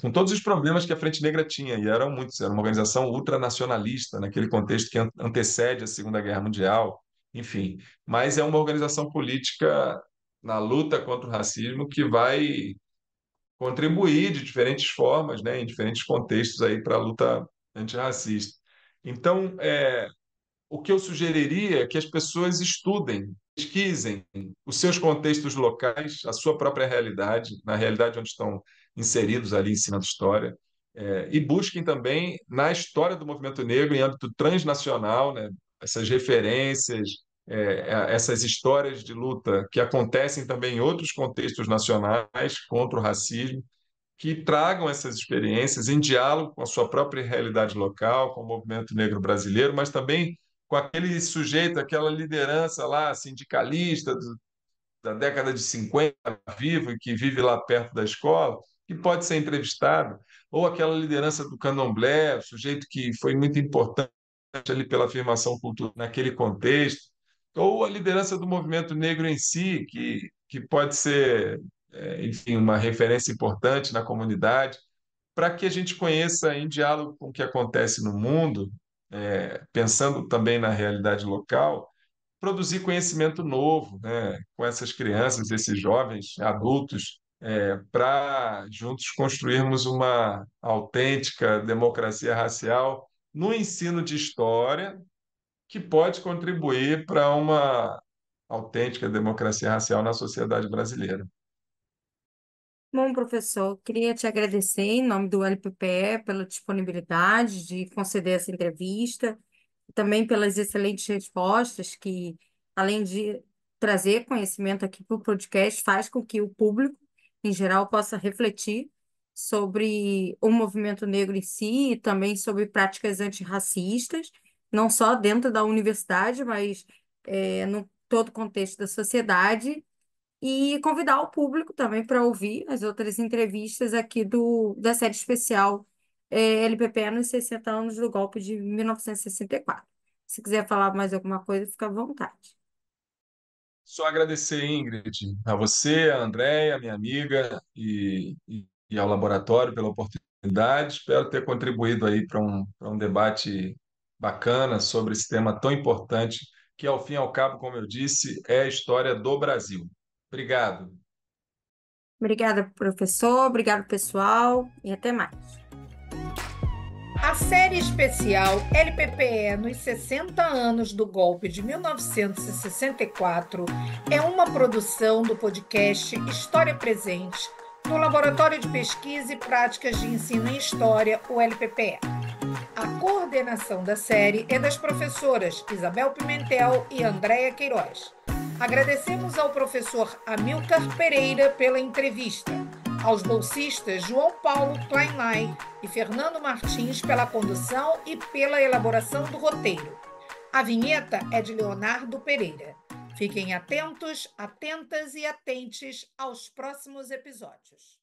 com todos os problemas que a Frente Negra tinha, e eram muitos, era uma organização ultranacionalista, naquele contexto que antecede a Segunda Guerra Mundial, enfim. Mas é uma organização política na luta contra o racismo que vai contribuir de diferentes formas, né, em diferentes contextos aí para a luta antirracista. Então, o que eu sugeriria é que as pessoas estudem, pesquisem os seus contextos locais, a sua própria realidade, na realidade onde estão inseridos ali ensinando história, e busquem também na história do movimento negro em âmbito transnacional, né, essas referências, essas histórias de luta que acontecem também em outros contextos nacionais contra o racismo, que tragam essas experiências em diálogo com a sua própria realidade local, com o movimento negro brasileiro, mas também com aquele sujeito, aquela liderança lá, sindicalista da década de 50, vivo e que vive lá perto da escola, que pode ser entrevistado, ou aquela liderança do candomblé, o sujeito que foi muito importante ali pela afirmação cultural naquele contexto, ou a liderança do movimento negro em si, que pode ser, enfim, uma referência importante na comunidade, para que a gente conheça em diálogo com o que acontece no mundo, pensando também na realidade local, produzir conhecimento novo, né, com essas crianças, esses jovens, adultos, para juntos construirmos uma autêntica democracia racial no ensino de história, que pode contribuir para uma autêntica democracia racial na sociedade brasileira. Bom, professor, queria te agradecer em nome do LPPE pela disponibilidade de conceder essa entrevista, também pelas excelentes respostas que, além de trazer conhecimento aqui para o podcast, faz com que o público, em geral, possa refletir sobre o movimento negro em si e também sobre práticas antirracistas, não só dentro da universidade, mas no todo o contexto da sociedade e convidar o público também para ouvir as outras entrevistas aqui da série especial LPPE nos 60 anos do golpe de 1964. Se quiser falar mais alguma coisa, fica à vontade. Só agradecer, Ingrid, a você, a Andréia, minha amiga, e ao laboratório pela oportunidade. Espero ter contribuído aí para um debate bacana sobre esse tema tão importante, que, ao fim e ao cabo, como eu disse, é a história do Brasil. Obrigado. Obrigada, professor. Obrigado, pessoal. E até mais. A série especial LPPE nos 60 anos do golpe de 1964 é uma produção do podcast História Presente, do Laboratório de Pesquisa e Práticas de Ensino em História, o LPPE. A coordenação da série é das professoras Isabel Pimentel e Andréia Queiroz. Agradecemos ao professor Amilcar Pereira pela entrevista, aos bolsistas João Paulo Kleinlein e Fernando Martins pela condução e pela elaboração do roteiro. A vinheta é de Leonardo Pereira. Fiquem atentos, atentas e atentes aos próximos episódios.